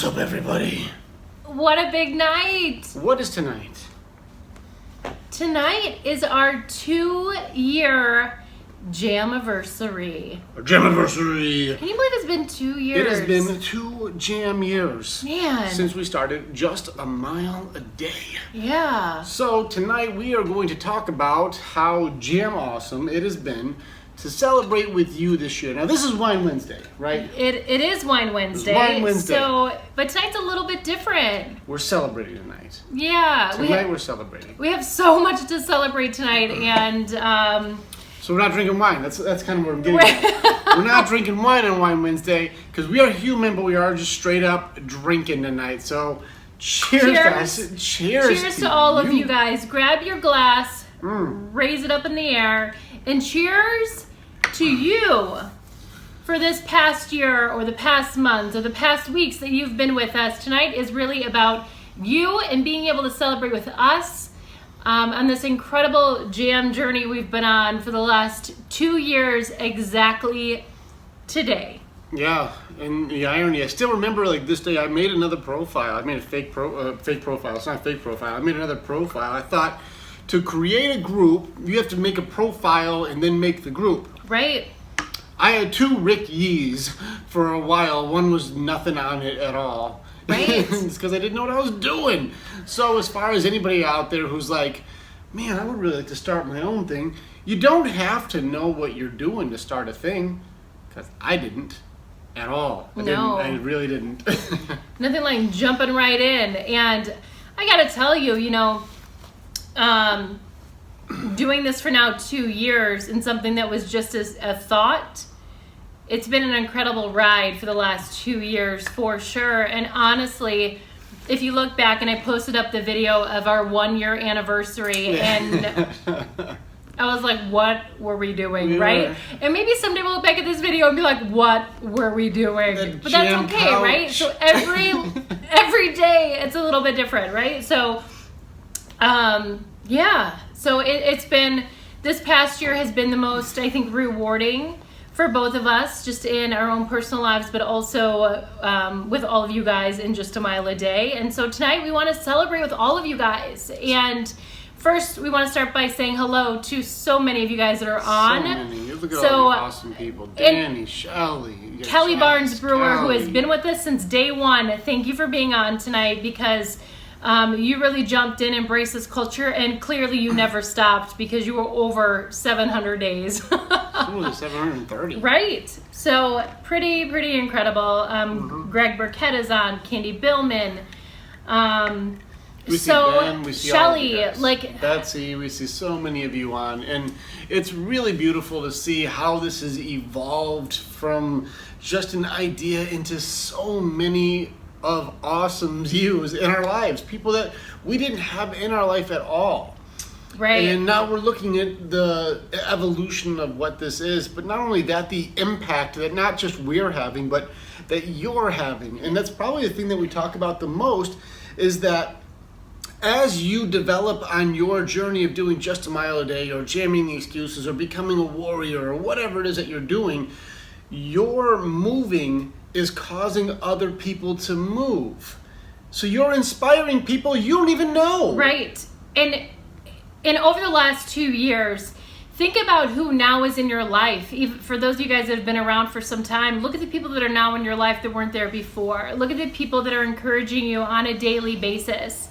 What's up, everybody? What a big night! What is tonight? Tonight is our 2-year JAMivirsary. JAMivirsary! Can you believe it's been 2 years? It has been 2 jam years. Man. Since we started just a mile a day. Yeah. So tonight we are going to talk about how jam awesome it has been to celebrate with you this year. Now this is Wine Wednesday, right? It is Wine Wednesday. It's Wine Wednesday. But tonight's a little bit different. We're celebrating tonight. Yeah. We're celebrating. We have so much to celebrate tonight, and so we're not drinking wine. That's kind of where I'm getting at. We're not drinking wine on Wine Wednesday because we are human, but we are just straight up drinking tonight. So cheers, guys. Cheers to all of you guys. Grab your glass, raise it up in the air, and cheers to you for this past year or the past months or the past weeks that you've been with us. Tonight is really about you and being able to celebrate with us on this incredible jam journey we've been on for the last 2 years exactly today. Yeah, and the irony, I still remember like this day I made another profile. I made a fake profile. It's not a fake profile. I made another profile. I thought to create a group, you have to make a profile and then make the group. Right. I had 2 Rick Yees for a while. One was nothing on it at all. Right. It's because I didn't know what I was doing. So as far as anybody out there who's like, man, I would really like to start my own thing, you don't have to know what you're doing to start a thing. Because I didn't at all. I really didn't. Nothing like jumping right in. And I got to tell you, doing this for now 2 years and something that was just as a thought, it's been an incredible ride for the last 2 years for sure. And honestly, if you look back, and I posted up the video of our 1-year anniversary, and I was like, what were we doing, right? And maybe someday we'll look back at this video and be like, what were we doing? But that's okay, couch. Right? So every day it's a little bit different, right? So yeah, so it's been, this past year has been the most, I think, rewarding for both of us, just in our own personal lives, but also with all of you guys in just a mile a day. And so tonight we want to celebrate with all of you guys. And first, we want to start by saying hello to so many of you guys that are on. So many. Look at all the awesome people. Danny, Shelly, Kelly Barnes Brewer, who has been with us since day one. Thank you for being on tonight, because you really jumped in, embraced this culture, and clearly you never stopped because you were over 700 days. It was 730. Right. So pretty incredible. Greg Burkett is on, Candy Billman. We see Ben, we see Shelly, Betsy, we see so many of you on, and it's really beautiful to see how this has evolved from just an idea into so many of awesome views in our lives, people that we didn't have in our life at all. Right. And now we're looking at the evolution of what this is, but not only that, the impact that not just we're having, but that you're having. And that's probably the thing that we talk about the most, is that as you develop on your journey of doing just a mile a day, or jamming the excuses, or becoming a warrior, or whatever it is that you're doing, your moving is causing other people to move. So you're inspiring people you don't even know. Right. And over the last 2 years, think about who now is in your life. Even for those of you guys that have been around for some time, look at the people that are now in your life that weren't there before. Look at the people that are encouraging you on a daily basis.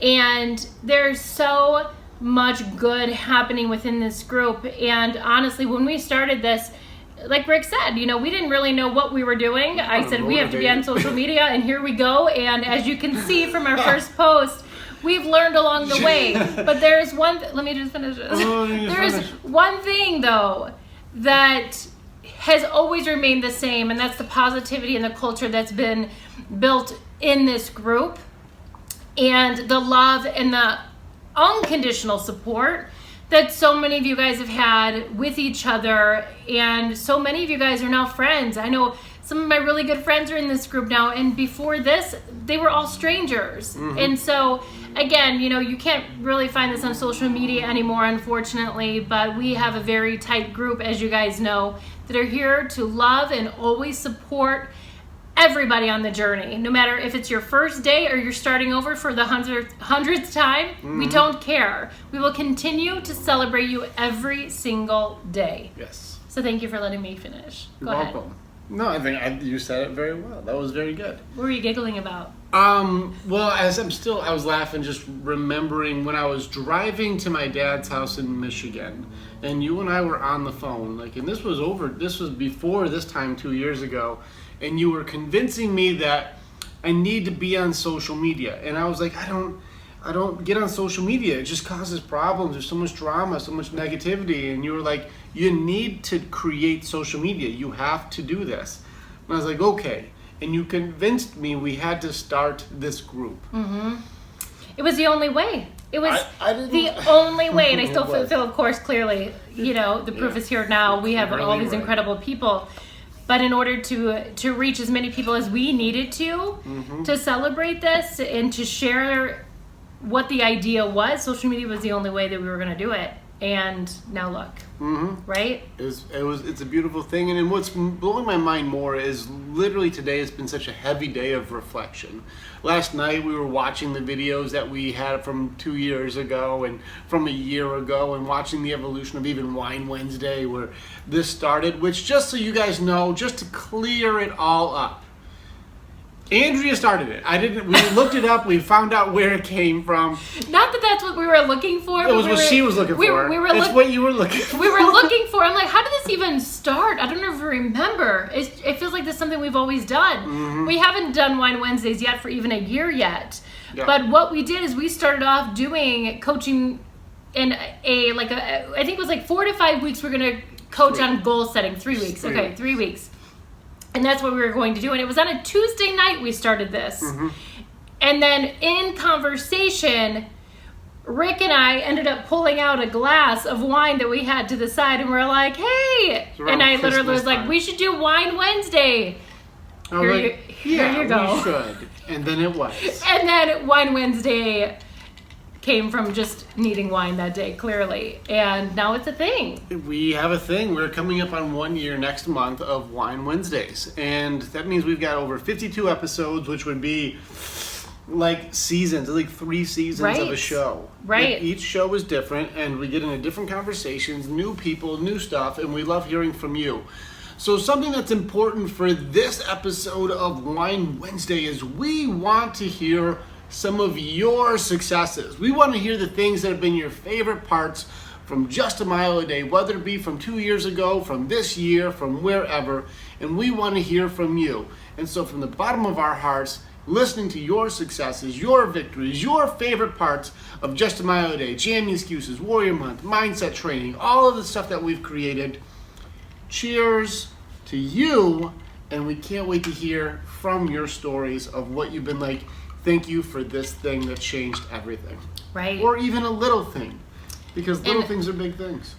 And there's so much good happening within this group. And honestly, when we started this, like Rick said, we didn't really know what we were doing. I said, we have to be on social media, and here we go. And as you can see from our first post, we've learned along the way. But there's let me just finish this. There's one thing, though, that has always remained the same, and that's the positivity and the culture that's been built in this group, and the love and the unconditional support that so many of you guys have had with each other, and so many of you guys are now friends. I know some of my really good friends are in this group now, and before this, they were all strangers. And so, again, you can't really find this on social media anymore, unfortunately, but we have a very tight group, as you guys know, that are here to love and always support everybody on the journey, no matter if it's your first day or you're starting over for the hundredth time. We don't care. We will continue to celebrate you every single day. Yes. So thank you for letting me finish. You're Go welcome. ahead. No, I think you said it very well. That was very good. What were you giggling about? Well, I was laughing just remembering when I was driving to my dad's house in Michigan, and you and I were on the phone, and this was before this time 2 years ago, and you were convincing me that I need to be on social media, and I was like, I don't get on social media. It just causes problems. There's so much drama, so much negativity, and you were like, you need to create social media. You have to do this. And I was like, okay. And you convinced me we had to start this group. Mm-hmm. It was the only way. It was I the only way. And I still It was. feel, of course, clearly, the proof is here now. We have all these Right. incredible people. But in order to reach as many people as we needed to celebrate this and to share what the idea was, social media was the only way that we were going to do it. And now look, right? It's a beautiful thing, and what's blowing my mind more is literally today has been such a heavy day of reflection. Last night we were watching the videos that we had from 2 years ago and from a year ago, and watching the evolution of even Wine Wednesday where this started, which, just so you guys know, just to clear it all up, Andrea started it. We looked it up. We found out where it came from. Not that that's what we were looking for. It was what she was looking for. It's what you were looking for. We were looking for. I'm like, how did this even start? I don't even remember. It feels like this is something we've always done. We haven't done Wine Wednesdays yet for even a year yet. Yeah. But what we did is we started off doing coaching in I think it was 4 to 5 weeks. We're going to coach on goal setting. 3 weeks. 3 weeks. And that's what we were going to do. And it was on a Tuesday night we started this. And then in conversation, Rick and I ended up pulling out a glass of wine that we had to the side. And we're like, hey. And I literally was like, we should do Wine Wednesday. Here you go. We should. And then it was. And then Wine Wednesday came from just needing wine that day, clearly. And now it's a thing. We have a thing. We're coming up on 1 year next month of Wine Wednesdays. And that means we've got over 52 episodes, which would be like seasons, like 3 seasons of a show. Right. Each show is different, and we get into different conversations, new people, new stuff, and we love hearing from you. So something that's important for this episode of Wine Wednesday is we want to hear some of your successes. We want to hear the things that have been your favorite parts from Just a Mile a Day, whether it be from 2 years ago, from this year, from wherever, and we want to hear from you. And so from the bottom of our hearts, listening to your successes, your victories, your favorite parts of Just a Mile a Day, Jamming Excuses, Warrior Month, Mindset Training, all of the stuff that we've created, cheers to you, and we can't wait to hear from your stories of what you've been like. Thank you for this thing that changed everything. Right. Or even a little thing. Because little things are big things.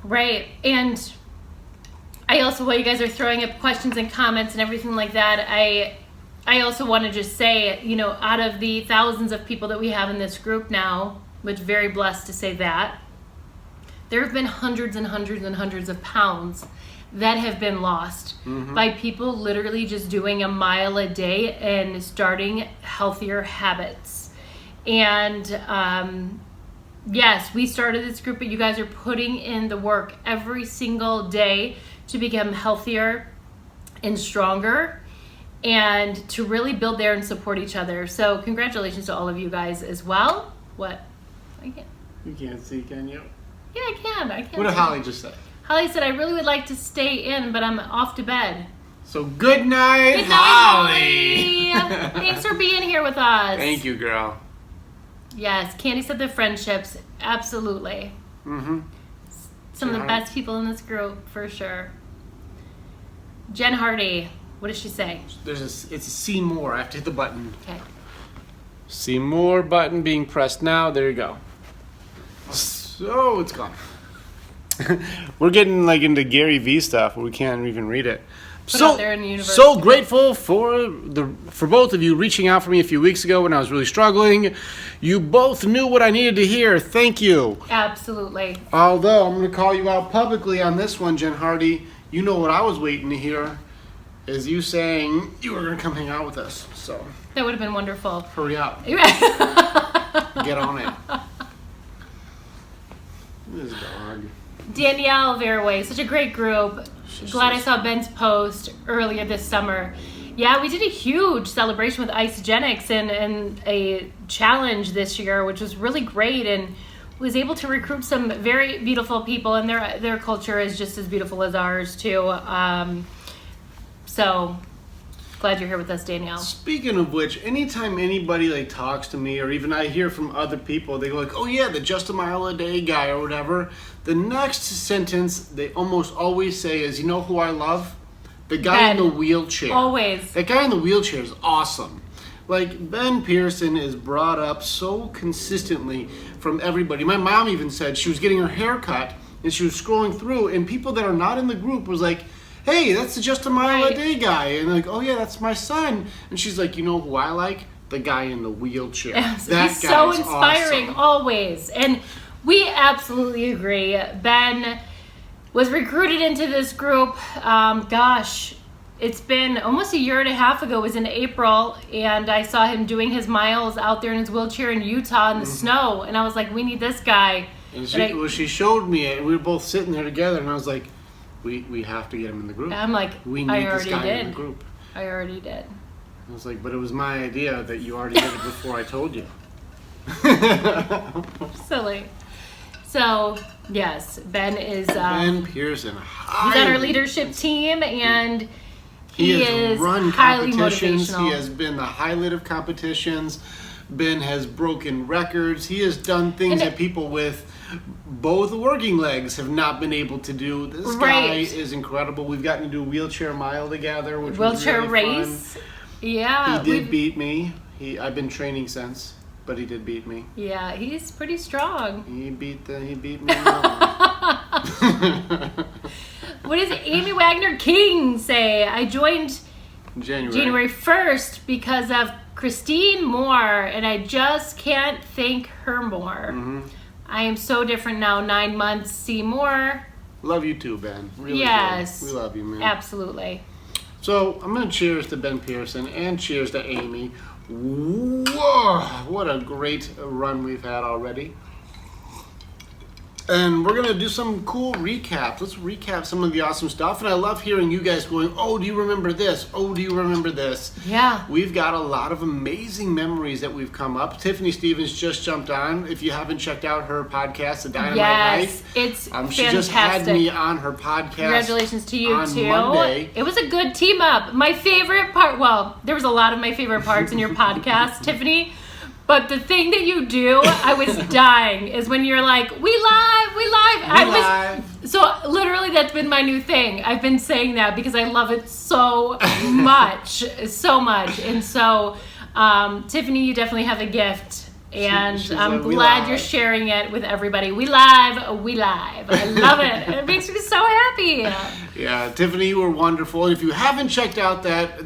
Right. And I also, while you guys are throwing up questions and comments and everything like that, I also want to just say, out of the thousands of people that we have in this group now, which very blessed to say that, there have been hundreds and hundreds and hundreds of pounds that have been lost by people literally just doing a mile a day and starting healthier habits. And yes, we started this group, but you guys are putting in the work every single day to become healthier and stronger and to really build there and support each other. So congratulations to all of you guys as well. What? I can't. You can't see, can you? Yeah, I can. What did Holly just say? Holly said, I really would like to stay in, but I'm off to bed. So good night, Good night, Holly. Thanks for being here with us. Thank you, girl. Yes, Candy said the friendships. Absolutely. Some of the best people in this group, for sure. Jen Hardy, what does she say? It's a see more. I have to hit the button. Okay. See more button being pressed now. There you go. So it's gone. We're getting into Gary V stuff where we can't even read it. Out there in the universe. So grateful for both of you reaching out for me a few weeks ago when I was really struggling. You both knew what I needed to hear. Thank you. Absolutely. Although I'm going to call you out publicly on this one, Jen Hardy. You know what I was waiting to hear. is you saying you were going to come hang out with us. So That would have been wonderful. hurry up. Get on it. This dog. Danielle Veraway, such a great group. Glad I saw Ben's post earlier this summer. Yeah, we did a huge celebration with Isogenics and a challenge this year, which was really great, and was able to recruit some very beautiful people, and their culture is just as beautiful as ours too. So glad you're here with us, Danielle. Speaking of which, anytime anybody like talks to me, or even I hear from other people, they go like, "Oh yeah, the just a mile a day guy," or whatever. The next sentence they almost always say is, "You know who I love? The guy in the wheelchair." Always. That guy in the wheelchair is awesome. Like, Ben Pearson is brought up so consistently from everybody. My mom even said she was getting her hair cut and she was scrolling through, and people that are not in the group was like, "Hey, that's the just a mile a day guy." And like, "Oh yeah, that's my son." And she's like, "You know who I like? The guy in the wheelchair." Yes, That he's guy's so inspiring, awesome. always. And we absolutely agree. Ben was recruited into this group, it's been almost a year and a half ago. It was in April, and I saw him doing his miles out there in his wheelchair in Utah in the snow, and I was like, we need this guy. And she showed me it, and we were both sitting there together, and I was like, we have to get him in the group. I'm like, We need I this already guy did. in the group. I already did. I was like, but it was my idea that you already did it before I told you. Silly. So, yes, Ben is Ben Pearson. he's on our leadership team, and he has is run highly competitions. motivational. He has been the highlight of competitions. Ben has broken records. He has done things that people with both working legs have not been able to do. This guy is incredible. We've gotten to do a wheelchair mile together, which wheelchair was really race. fun. Yeah, He did beat me. I've been training since, but he did beat me. Yeah, he's pretty strong. He beat me. On that one. What does Amy Wagner King say? I joined January 1st because of Christine Moore, and I just can't thank her more. Mm-hmm. I am so different now. 9 months. See more. Love you too, Ben. Really Yes. do. We love you, man. Absolutely. So I'm going to cheers to Ben Pearson and cheers to Amy. Whoa, what a great run we've had already. And we're going to do some cool recaps. Let's recap some of the awesome stuff. And I love hearing you guys going, "Oh, do you remember this? Oh, do you remember this?" Yeah. We've got a lot of amazing memories that we've come up. Tiffany Stevens just jumped on. If you haven't checked out her podcast, The Dynamite Yes, Life, it's she just had fantastic. me on her podcast. Congratulations to you on too. Monday. It was a good team up. My favorite part, well, there was a lot of my favorite parts in your podcast, Tiffany. But the thing that you do, I was dying, is when you're like, we live. So literally that's been my new thing. I've been saying that because I love it so much. And so, Tiffany, you definitely have a gift. And She's I'm like, "We glad live." you're sharing it with everybody. We live. I love it. It makes me so happy. Yeah, Tiffany, you were wonderful. And if you haven't checked out that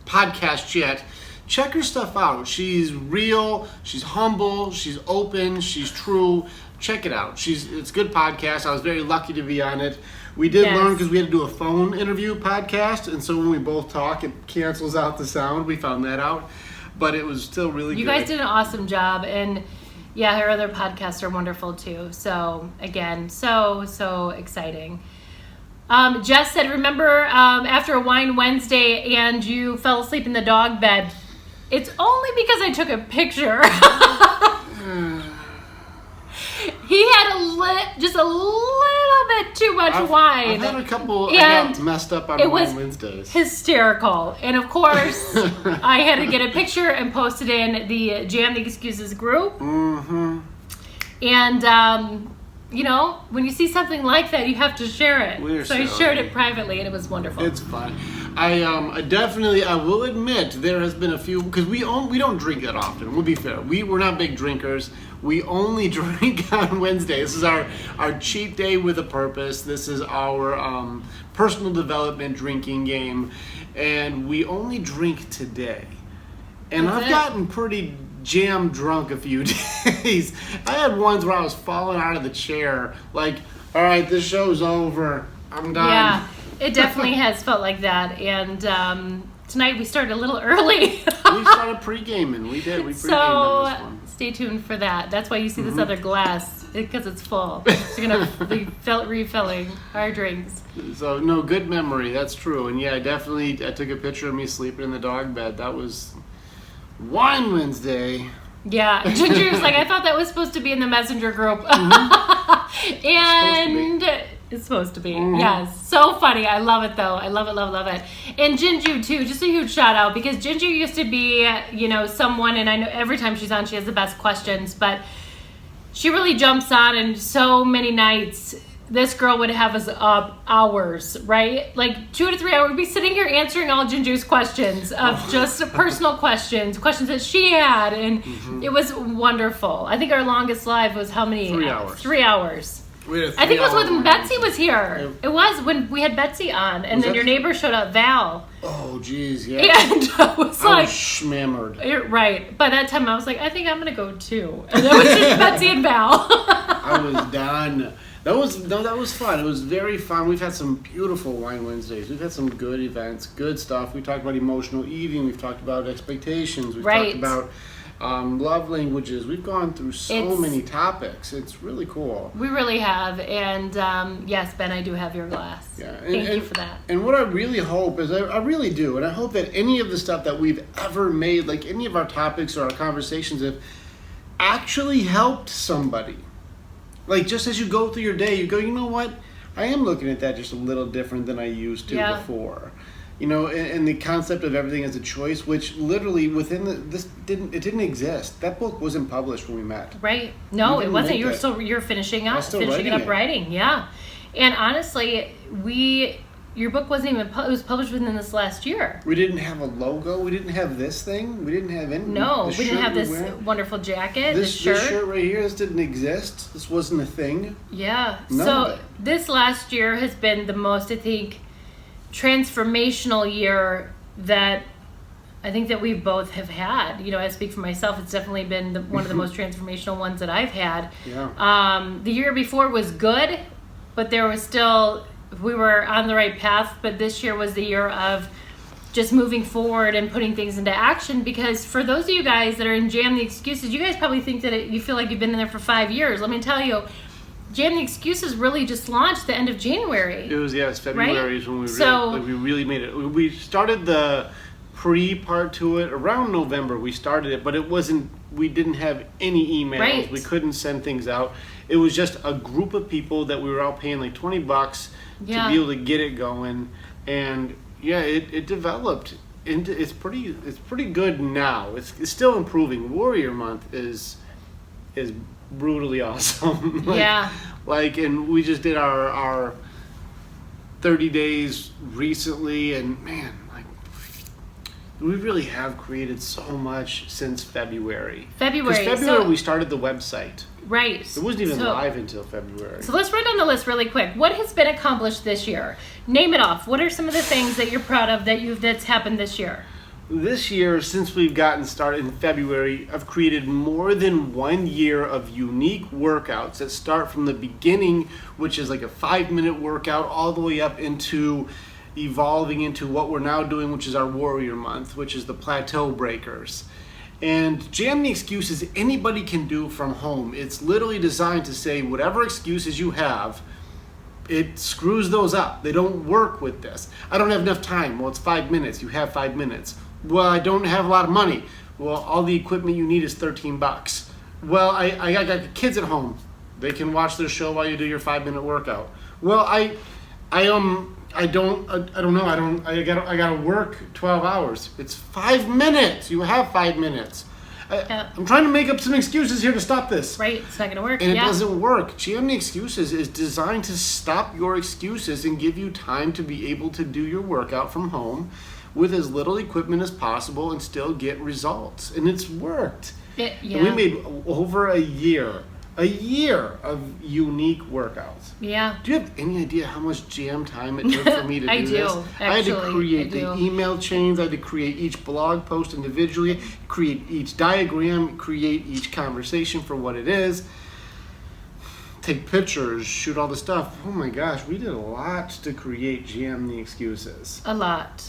podcast yet, check her stuff out. She's real, she's humble, she's open, she's true. Check it out. It's a good podcast. I was very lucky to be on it. We did learn because we had to do a phone interview podcast, and so when we both talk, it cancels out the sound. We found that out, but it was still really good. You guys did an awesome job, and yeah, her other podcasts are wonderful too. So again, so exciting. Jess said, remember after a Wine Wednesday and you fell asleep in the dog bed? It's only because I took a picture. He had just a little bit too much wine. I've had a couple. I And got messed up on it Wine was Wednesdays. hysterical. And of course, I had to get a picture and post it in the Jam the Excuses group. Mm-hmm. And, when you see something like that, you have to share it. So I shared it privately, and it was wonderful. It's fun. I will admit there has been a few, because we don't drink that often. We'll be fair. We're not big drinkers. We only drink on Wednesday. This is our cheat day with a purpose. This is our personal development drinking game, and we only drink today. And I've gotten pretty jam drunk a few days. I had ones where I was falling out of the chair, like, all right, this show's over. I'm done. Yeah. It definitely has felt like that. And tonight we started a little early. We started pre-gaming. We did. We pre-gamed on this one. Stay tuned for that. That's why you see this other glass, because it's full. So you're going to be refilling our drinks. So, no, good memory. That's true. And yeah, I took a picture of me sleeping in the dog bed. That was Wine Wednesday. Yeah, Ginger was like, I thought that was supposed to be in the messenger group. And it's supposed to be. Yes. So funny. I love it though. I love it, love it. And Jinju too, just a huge shout out, because Jinju used to be, someone, and I know every time she's on, she has the best questions, but she really jumps on, and so many nights this girl would have us up hours, right? Like 2 to 3 hours. We'd be sitting here answering all Jinju's questions of just personal questions that she had. And it was wonderful. I think our longest live was how many? 3 hours. 3 hours. We had a I think it was 3-hour when Betsy was here. Yep. It was when we had Betsy on. And Was then that- your neighbor showed up, Val. Oh, geez, yeah. And I was I like... was schmammered. You're right. By that time, I was like, I think I'm going to go too. And it was just Betsy and Val. I was done. That was fun. It was very fun. We've had some beautiful Wine Wednesdays. We've had some good events, good stuff. We talked about emotional eating. We've talked about expectations. We've Right. talked about love languages. We've gone through so many topics. It's really cool. We really have. And yes, Ben, I do have your glass. Yeah. Thank you for that. And what I really hope is, I really do, and I hope that any of the stuff that we've ever made, like any of our topics or our conversations, have actually helped somebody. Like, just as you go through your day, you go, you know what? I am looking at that just a little different than I used to before. And the concept of everything as a choice, which literally it didn't exist. That book wasn't published when we met. Right. No, We it didn't wasn't. make You're finishing I up, was still finishing writing up it. writing. Yeah. And honestly, your book wasn't even, it was published within this last year. We didn't have a logo. We didn't have this thing. We didn't have any. No, the we didn't shirt have this wear. wonderful jacket, This shirt. shirt right here, this didn't exist. This wasn't a thing. Yeah. None So of it. this last year has been the most, I think, transformational year that I think that we both have had. I speak for myself. It's definitely been one of the most transformational ones that I've had. Yeah. The year before was good, but there was still, we were on the right path. But this year was the year of just moving forward and putting things into action. Because for those of you guys that are in Jam the Excuses, you guys probably think that you feel like you've been in there for 5 years. Let me tell you, Jam the Excuses really just launched the end of January. It was, yes, February is when we really made it. We started the pre-part to it around November. We started it, but we didn't have any emails. Right. We couldn't send things out. It was just a group of people that we were out paying like $20 to be able to get it going. And yeah, it developed into, it's pretty good now. It's still improving. Warrior Month is brutally awesome. And we just did our 30 days recently, and man, we really have created so much since February. Because February we started the website. Right. It wasn't even live until February. So let's run down the list really quick. What has been accomplished this year? Name it off. What are some of the things that you're proud of that's happened this year? This year, since we've gotten started in February, I've created more than 1 year of unique workouts that start from the beginning, which is like a 5-minute workout, all the way up into evolving into what we're now doing, which is our Warrior Month, which is the Plateau Breakers. And Jam the Excuses anybody can do from home. It's literally designed to say whatever excuses you have, it screws those up. They don't work with this. I don't have enough time. Well, it's 5 minutes. You have 5 minutes. Well, I don't have a lot of money. Well, all the equipment you need is $13. Well, I got kids at home. They can watch their show while you do your 5-minute workout. Well, I don't know. I gotta work 12 hours. It's 5 minutes. You have 5 minutes. I'm trying to make up some excuses here to stop this. Right, it's not gonna work. And it doesn't work. Jam the Excuses is designed to stop your excuses and give you time to be able to do your workout from home with as little equipment as possible and still get results. And it's worked. And we made over a year of unique workouts. Yeah. Do you have any idea how much jam time it took for me to do this? I had to create the email chains. I had to create each blog post individually, create each diagram, create each conversation for what it is. take pictures, shoot all the stuff. Oh my gosh, we did a lot to create Jam the Excuses. A lot.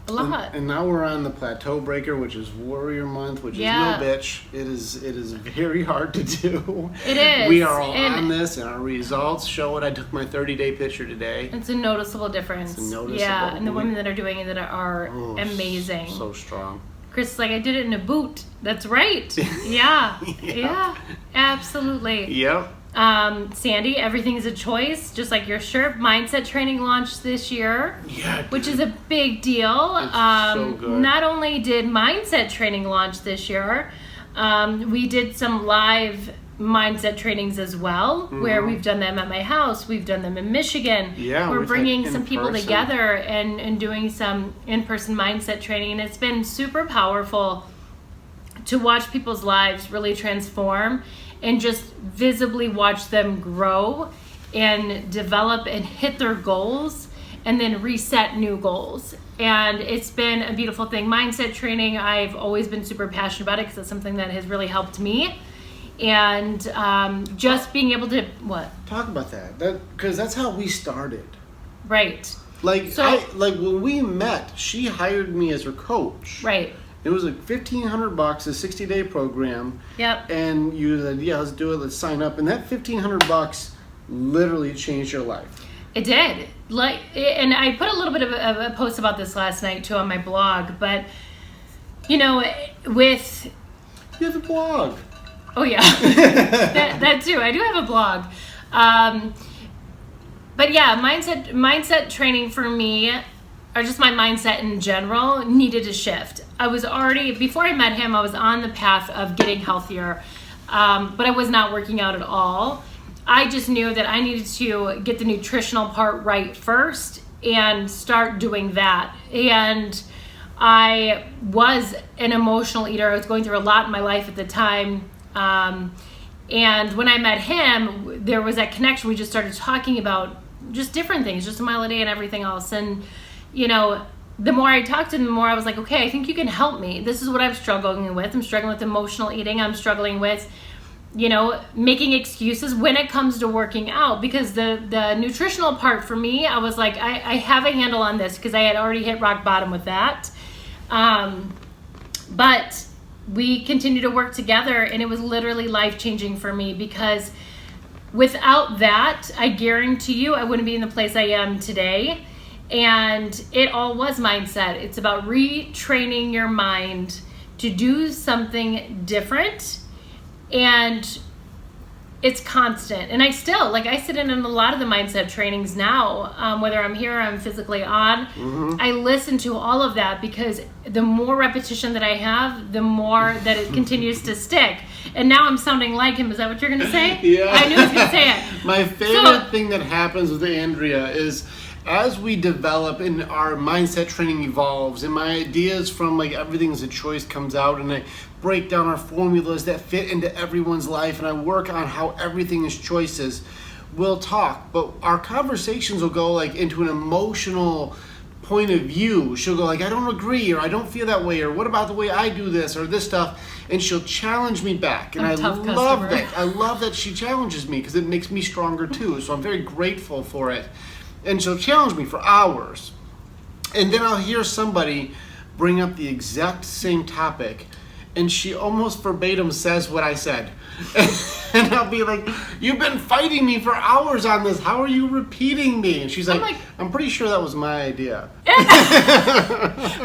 And now we're on the Plateau Breaker, which is Warrior Month, which is no bitch. It is very hard to do. It is. We are all on this, and our results show it. I took my 30-day picture today. It's a noticeable difference. It's a noticeable. Yeah, and the women that are doing it are amazing. So strong. Chris is like, I did it in a boot. That's right. Yeah, absolutely. Yep. Sandy, everything's a choice, just like your shirt. Mindset training launched this year, which is a big deal. It's so good. Not only did mindset training launch this year, we did some live mindset trainings as well, where we've done them at my house. We've done them in Michigan. Yeah, we're bringing some people together and doing some in-person mindset training, and it's been super powerful to watch people's lives really transform and just visibly watch them grow and develop and hit their goals and then reset new goals. And it's been a beautiful thing. Mindset training, I've always been super passionate about it because it's something that has really helped me. And just being able to, Talk about that. Because that's how we started. Right. Like, when we met, she hired me as her coach. Right. It was like $1,500, a 60-day program. Yep. And you said, let's do it, let's sign up. And that $1,500 literally changed your life. It did. And I put a little bit of a post about this last night too on my blog. But, you have a blog. Oh yeah, that too. I do have a blog. But yeah, mindset training for me, or just my mindset in general, needed to shift. I was already, before I met him, I was on the path of getting healthier, but I was not working out at all. I just knew that I needed to get the nutritional part right first and start doing that. And I was an emotional eater. I was going through a lot in my life at the time. And when I met him, there was that connection. We just started talking about just different things, just a mile a day and everything else. And, the more I talked to him, the more I was like, okay, I think you can help me. This is what I'm struggling with. I'm struggling with emotional eating. I'm struggling with, making excuses when it comes to working out, because the nutritional part for me, I was like, I have a handle on this because I had already hit rock bottom with that. But we continued to work together, and it was literally life-changing for me, because without that, I guarantee you I wouldn't be in the place I am today. And it all was mindset. It's about retraining your mind to do something different, and it's constant. And I still, I sit in a lot of the mindset trainings now, whether I'm here or I'm physically on. I listen to all of that, because the more repetition that I have, the more that it continues to stick. And now I'm sounding like him. Is that what you're going to say? Yeah. I knew he was going to say it. My favorite thing that happens with Andrea is, as we develop and our mindset training evolves, and my ideas from everything's a choice comes out, and I break down our formulas that fit into everyone's life, and I work on how everything is choices, we'll talk. But our conversations will go into an emotional point of view. She'll go I don't agree, or I don't feel that way, or what about the way I do this, or this stuff, and she'll challenge me back. And I love that. I love that she challenges me, because it makes me stronger too. So I'm very grateful for it. And she'll challenge me for hours. And then I'll hear somebody bring up the exact same topic, and she almost verbatim says what I said. And I'll be like, you've been fighting me for hours on this. How are you repeating me? And she's like, I'm pretty sure that was my idea.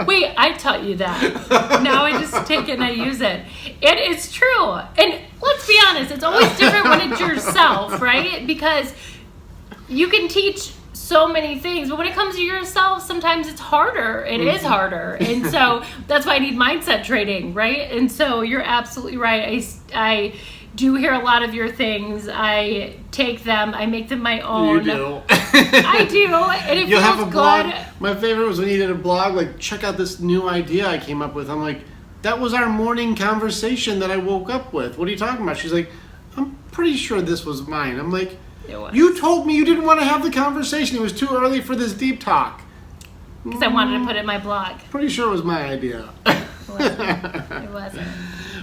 Wait, I taught you that. Now I just take it and I use it. It is true. And let's be honest, it's always different when it's yourself, right? Because you can teach so many things, but when it comes to yourself, sometimes it's harder. It is harder. And so that's why I need mindset training, right? And so you're absolutely right. I do hear a lot of your things. I take them, I make them my own. You do. I do, and it You'll feels have a blog. good. My favorite was when you did a blog, check out this new idea I came up with. I'm like, that was our morning conversation that I woke up with. What are you talking about? She's like, I'm pretty sure this was mine. I'm like, you told me you didn't want to have the conversation. It was too early for this deep talk. Because I wanted to put it in my blog. Pretty sure it was my idea. It wasn't.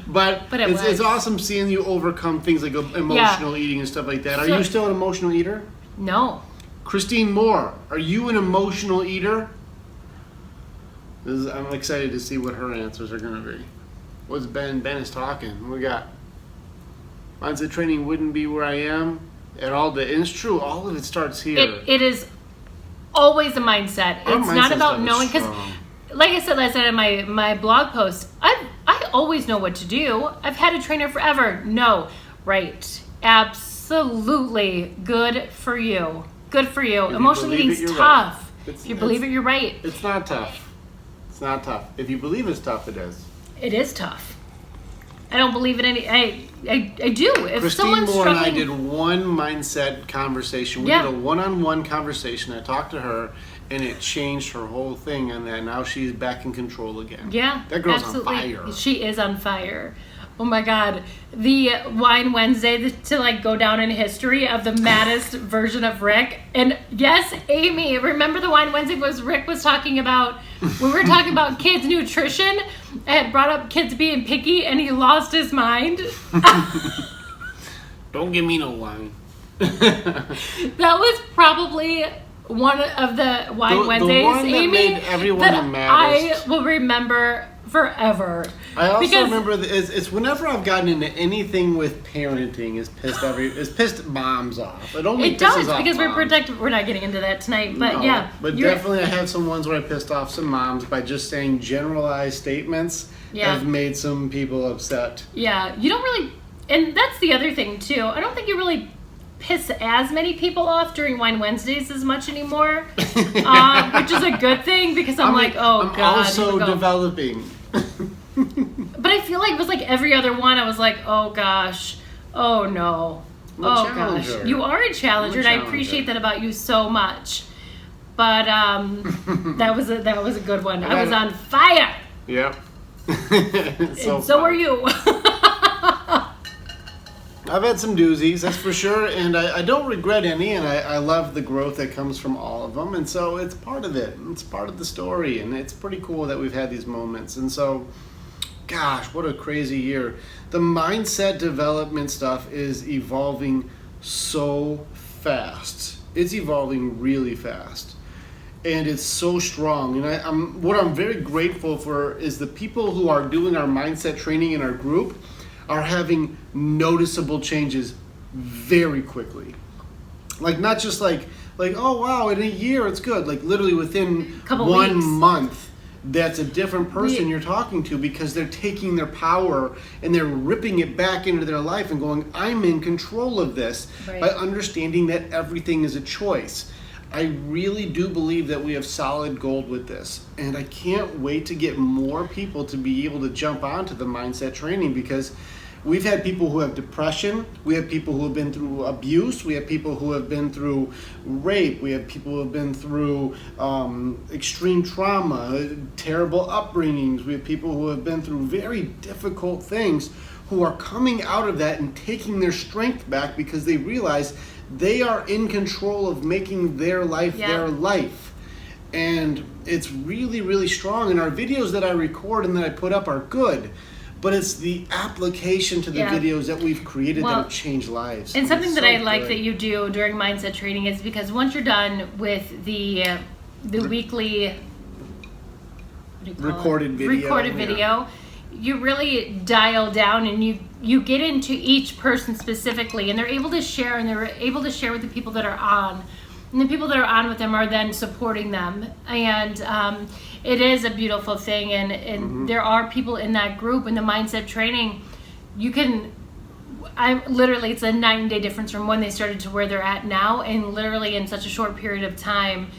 But it was. it's awesome seeing you overcome things like emotional eating and stuff like that. Are you still an emotional eater? No. Christine Moore, are you an emotional eater? I'm excited to see what her answers are going to be. What's Ben? Ben is talking. What we got? Mindset training wouldn't be where I am at all. And it's true. All of it starts here. It is always a mindset. Our It's mindset not about stuff is knowing, because strong. like I said last night in my blog post, I always know what to do. I've had a trainer forever. No, right? Absolutely, good for you. Good for you. If you Emotional believe eating's it, you're tough. right. If you believe it, you're right. It's not tough. It's not tough. If you believe it's tough, it is. It is tough. I don't believe in any. I do. If Christine someone's Moore and I struggling, did one mindset conversation. We Yeah. did a one-on-one conversation. I talked to her, and it changed her whole thing. And then now she's back in control again. yeah, That girl's absolutely. on fire. She is on fire. Oh my God, the Wine Wednesday to like go down in history of the maddest version of Rick. And yes, Amy, remember the Wine Wednesday was Rick was talking about when we were talking about kids' nutrition. I had brought up kids being picky, and he lost his mind. Don't give me no wine. That was probably one of the Wine The Wednesdays, one that Amy, made everyone that the maddest. I will remember forever. I also Because- remember it's whenever I've gotten into anything with parenting, it's pissed moms off. It only It pisses does, off because we're moms. protective. We're not getting into that tonight, but No, yeah. But you're- definitely I had some ones where I pissed off some moms by just saying generalized statements. Yeah. Have made some people upset. Yeah, you don't really, and that's the other thing too. I don't think you really piss as many people off during Wine Wednesdays as much anymore, which is a good thing, because I'm like, oh I'm God. also here we go. developing. But I feel like it was like every other one. I was like, oh gosh, oh no, I'm a oh challenger. gosh. You are a challenger, I'm a and I appreciate that about you so much. But that was a good one. I was on fire. Yep. And so are you. I've had some doozies, that's for sure, and I don't regret any, and I love the growth that comes from all of them, and so it's part of it. It's part of the story, and it's pretty cool that we've had these moments. And so, gosh, what a crazy year. The mindset development stuff is evolving so fast. It's evolving really fast. And it's so strong. And what I'm very grateful for is the people who are doing our mindset training in our group are having noticeable changes very quickly. Like, not just like oh wow, in a year it's good. Like, literally within Couple 1 weeks. month, that's a different person Yeah. you're talking to, because they're taking their power and they're ripping it back into their life and going, I'm in control of this, Right. by understanding that everything is a choice. I really do believe that we have solid gold with this, and I can't wait to get more people to be able to jump onto the mindset training, because we've had people who have depression, we have people who have been through abuse, we have people who have been through rape, we have people who have been through extreme trauma, terrible upbringings, we have people who have been through very difficult things, who are coming out of that and taking their strength back because they realize they are in control of making their life their life. And it's really, really strong. And our videos that I record and that I put up are good, but it's the application to the videos that we've created that have changed lives. And something It's that so I like good. that you do during mindset training is, because once you're done with the weekly, what do you call Recorded it? video, recorded yeah. video, you really dial down and you get into each person specifically, and they're able to share, and they're able to share with the people that are on. And the people that are on with them are then supporting them. And it is a beautiful thing. And there are people in that group in the mindset training. It's a 9-day difference from when they started to where they're at now. And literally in such a short period of time,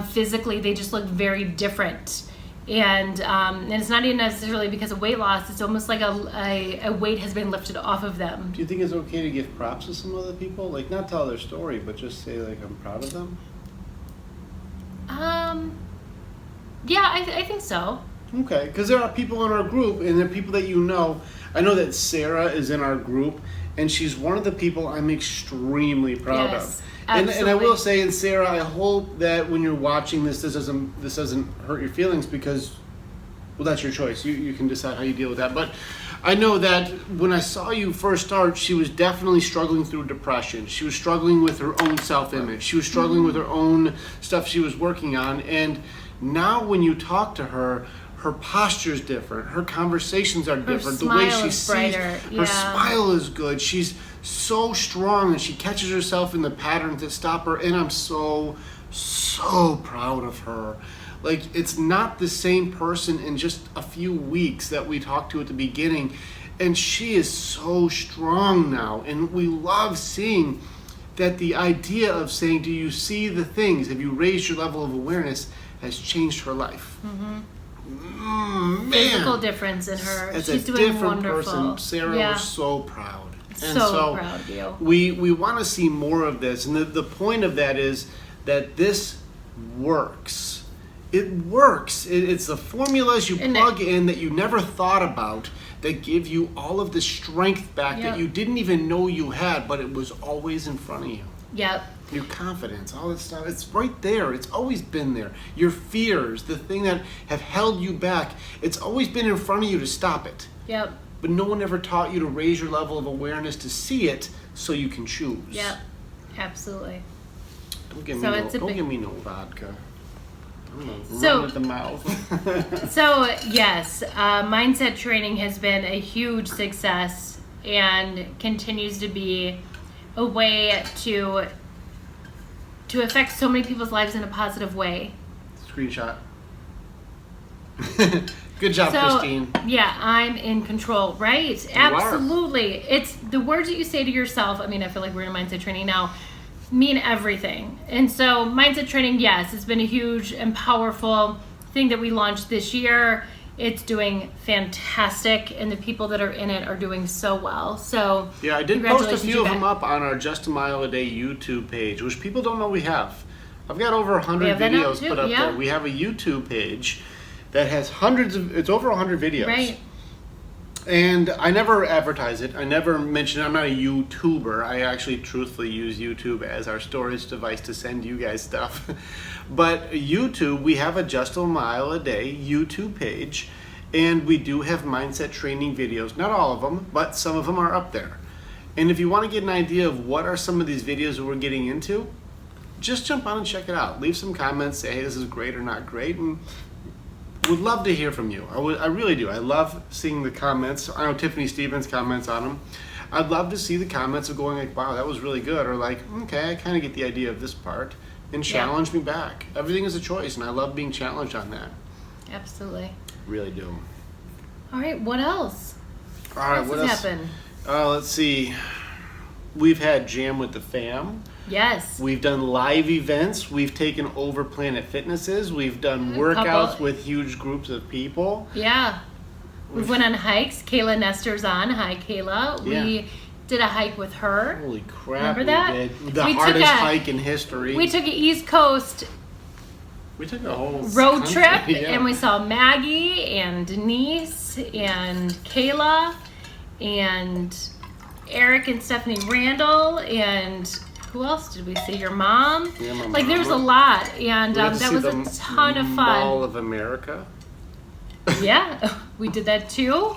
physically, they just look very different. And it's not even necessarily because of weight loss. It's almost like a weight has been lifted off of them. Do you think it's okay to give props to some other people? Like, not tell their story, but just say, like, I'm proud of them? Yeah, I think so. Okay, because there are people in our group, and there are people that you know. I know that Sarah is in our group, and she's one of the people I'm extremely proud Yes, of. And I absolutely. will say, and Sarah, I hope that when you're watching this doesn't hurt your feelings, because Well, that's your choice. You can decide how you deal with that. But I know that when I saw you first start, she was definitely struggling through depression. She was struggling with her own self-image. She was struggling with her own stuff she was working on. And now when you talk to her, her posture's different. Her conversations are different. The way she sees, her smile is good. She's so strong, and she catches herself in the patterns that stop her. And I'm so proud of her. Like, it's not the same person in just a few weeks that we talked to at the beginning. And she is so strong now. And we love seeing that the idea of saying, do you see the things? Have you raised your level of awareness? Has changed her life. Man. Physical difference in her. As She's a doing different wonderful. person, Sarah was so proud. And so proud of you. We want to see more of this. And the point of that is that this works. It works. It's the formulas you plug in that you never thought about that give you all of the strength back that you didn't even know you had, but it was always in front of you. Yep. Your confidence, all that stuff, it's right there. It's always been there. Your fears, the thing that have held you back, it's always been in front of you to stop it. Yep. But no one ever taught you to raise your level of awareness to see it so you can choose. Yep. Absolutely. Don't give me no vodka. I'm gonna run at the mouth. So yes, mindset training has been a huge success and continues to be a way to affect so many people's lives in a positive way. Screenshot. Good job, Christine. Yeah, I'm in control, right? You Absolutely. It's the words that you say to yourself. I mean, I feel like we're in mindset training now, mean everything. And so mindset training, yes, it's been a huge and powerful thing that we launched this year. It's doing fantastic, and the people that are in it are doing so well. So yeah, I did post a few of them up on our Just a Mile a Day YouTube page, which people don't know we have. I've got over 100 videos put up there. We have a YouTube page that has it's over 100 videos. Right. And I never advertise it. I never mention it. I'm not a YouTuber. I actually truthfully use YouTube as our storage device to send you guys stuff. But YouTube, we have a Just a Mile a Day YouTube page, and we do have mindset training videos. Not all of them, but some of them are up there. And if you want to get an idea of what are some of these videos that we're getting into, just jump on and check it out. Leave some comments, say, hey, this is great or not great, and would love to hear from you. I really do. I love seeing the comments. I know Tiffany Stevens comments on them. I'd love to see the comments of going like, wow, that was really good, or like, okay, I kind of get the idea of this part, and challenge me back. Everything is a choice, and I love being challenged on that. Absolutely. Really do. All right, what else? All right, what else? Happened? Let's see. We've had Jam with the Fam. Yes. We've done live events. We've taken over Planet Fitnesses. We've done workouts with huge groups of people. Yeah. We went on hikes. Kayla Nestor's on. Hi, Kayla. Yeah. We did a hike with her. Holy crap. Remember that? We did. The hardest hike in history. We took an East Coast We took a whole road country. trip, Yeah. and we saw Maggie and Denise and Kayla and Eric and Stephanie Randall and who else did we see? Your mom? Yeah, my like there was a mom. lot, and We got to that see was a the ton of fun. Mall of America. Yeah, we did that too,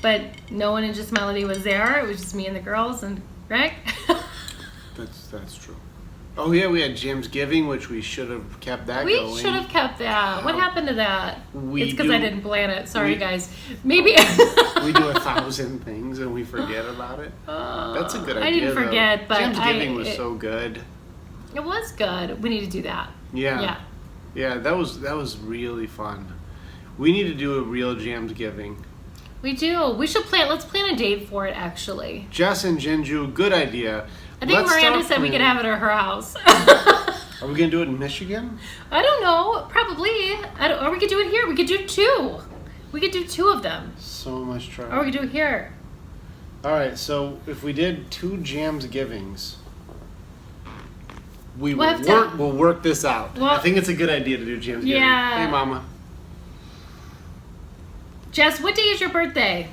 but no one in Just Melody was there. It was just me and the girls and Greg. That's true. Oh yeah, we had Jim's Giving, which we should have kept that going. We should have kept that. What happened to that? It's because I didn't plan it. Sorry, guys. Maybe we do 1,000 things and we forget about it. That's a good idea. I didn't forget, though. but Jim's Giving was so good. It was good. We need to do that. Yeah. Yeah, that was really fun. We need to do a real Jim's Giving. We do. We should plan. Let's plan a date for it. Actually, Jess and Jinju, good idea. I think Miranda said we could have it at her house. Are we gonna do it in Michigan? I don't know. Probably. Or we could do it here. We could do 2. We could do 2 of them. So much trouble. Or we could do it here. All right. So if we did 2 Jams Givings, we'll work this out. Well, I think it's a good idea to do Jams Giving. Yeah. Hey, Mama. Jess, what day is your birthday?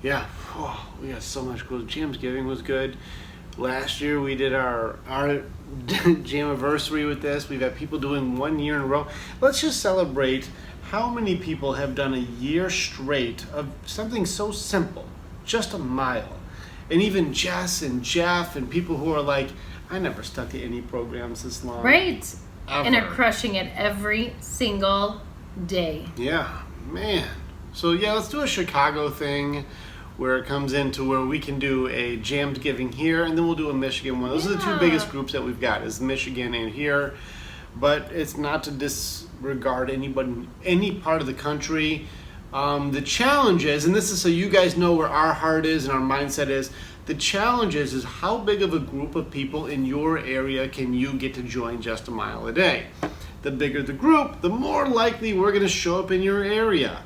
Yeah. Oh, we got so much cool. Jams Giving was good. Last year we did our JAMivirsary with this. We've had people doing 1 year in a row. Let's just celebrate how many people have done a year straight of something so simple, just a mile. And even Jess and Jeff and people who are like, I never stuck to any programs this long. Right. Ever. And are crushing it every single day. Yeah, man. So yeah, let's do a Chicago thing where it comes into where we can do a jammed giving here, and then we'll do a Michigan one. Those are the two biggest groups that we've got, is Michigan and here. But it's not to disregard anybody, any part of the country. The challenge is, and this is so you guys know where our heart is and our mindset is, the challenge is how big of a group of people in your area can you get to join just a mile a day? The bigger the group, the more likely we're going to show up in your area.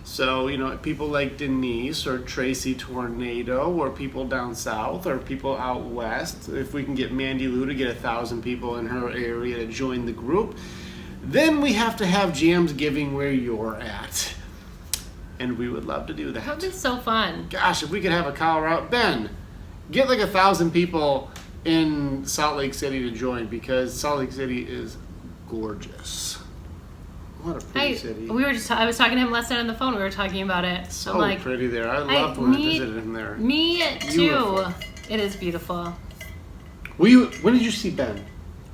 So, you know, people like Denise or Tracy Tornado, or people down south, or people out west, if we can get Mandy Lou to get 1,000 people in her area to join the group, then we have to have jams giving where you're at. And we would love to do that. That would be so fun. Gosh, if we could have a Colorado, Ben, get like 1,000 people in Salt Lake City to join, because Salt Lake City is gorgeous. What a pretty city. I was talking to him last night on the phone. We were talking about it. So I'm like, pretty there. I loved when I visited him there. Me Beautiful. too. It is beautiful. When did you see Ben?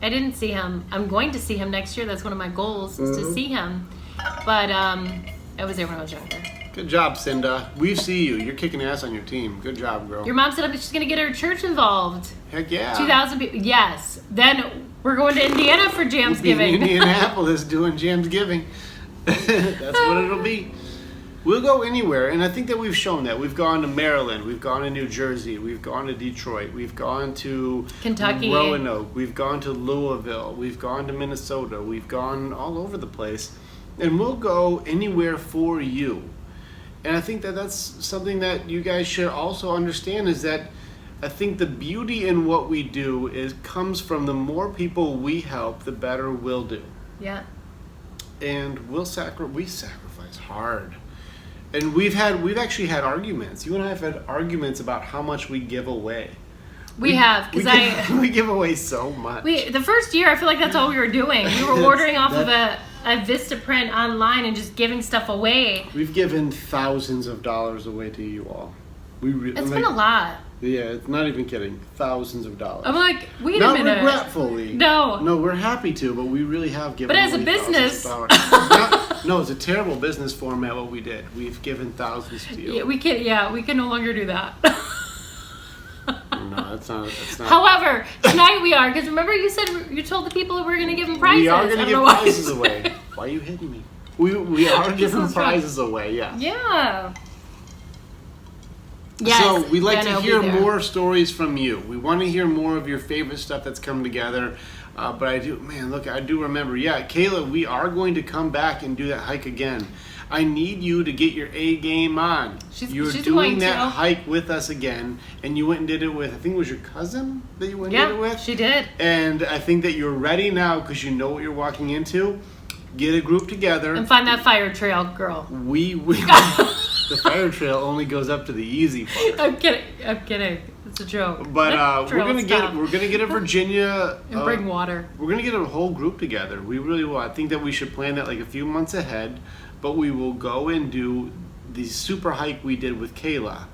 I didn't see him. I'm going to see him next year. That's one of my goals, is to see him. But I was there when I was younger. Good job, Cinda. We see you. You're kicking ass on your team. Good job, girl. Your mom said she's going to get her church involved. Heck yeah. 2,000 people. Yes. Then we're going to Indiana for Jams We'll be Giving. in Indianapolis doing Jams Giving. That's what it'll be. We'll go anywhere, and I think that we've shown that. We've gone to Maryland, we've gone to New Jersey, we've gone to Detroit, we've gone to Kentucky, Roanoke, we've gone to Louisville, we've gone to Minnesota, we've gone all over the place, and we'll go anywhere for you. And I think that that's something that you guys should also understand, is that I think the beauty in what we do comes from the more people we help, the better we'll do. Yeah. And we sacrifice hard. And we've actually had arguments. You and I have had arguments about how much we give away. We have, because we give away so much. The first year, I feel like that's all we were doing. We were ordering off of a Vistaprint online and just giving stuff away. We've given thousands of dollars away to you all. It's been a lot. Yeah, it's not even kidding. Thousands of dollars. I'm like, wait a not minute. Not regretfully. No, we're happy to, but we really have given. But as away a business, no, it's a terrible business format. What we did, we've given thousands to you. Yeah, we can no longer do that. No, it's not. However, tonight we are, because remember you said you told the people that we were going to give them prizes. We are going to give prizes away. Why are you hitting me? We are giving prizes away. Yeah. Yeah. Yes. So we'd like to hear more stories from you. We want to hear more of your favorite stuff that's come together. But I do remember, Kayla, we are going to come back and do that hike again. I need you to get your A game on. You're doing that hike with us again, and you went and did it with, I think it was your cousin that you went and did it with? Yeah, she did. And I think that you're ready now because you know what you're walking into. Get a group together. And find that fire trail, girl. The fire trail only goes up to the easy part. I'm kidding. It's a joke. But we're gonna get a Virginia and bring water. We're gonna get a whole group together. We really will. I think that we should plan that like a few months ahead. But we will go and do the super hike we did with Kayla,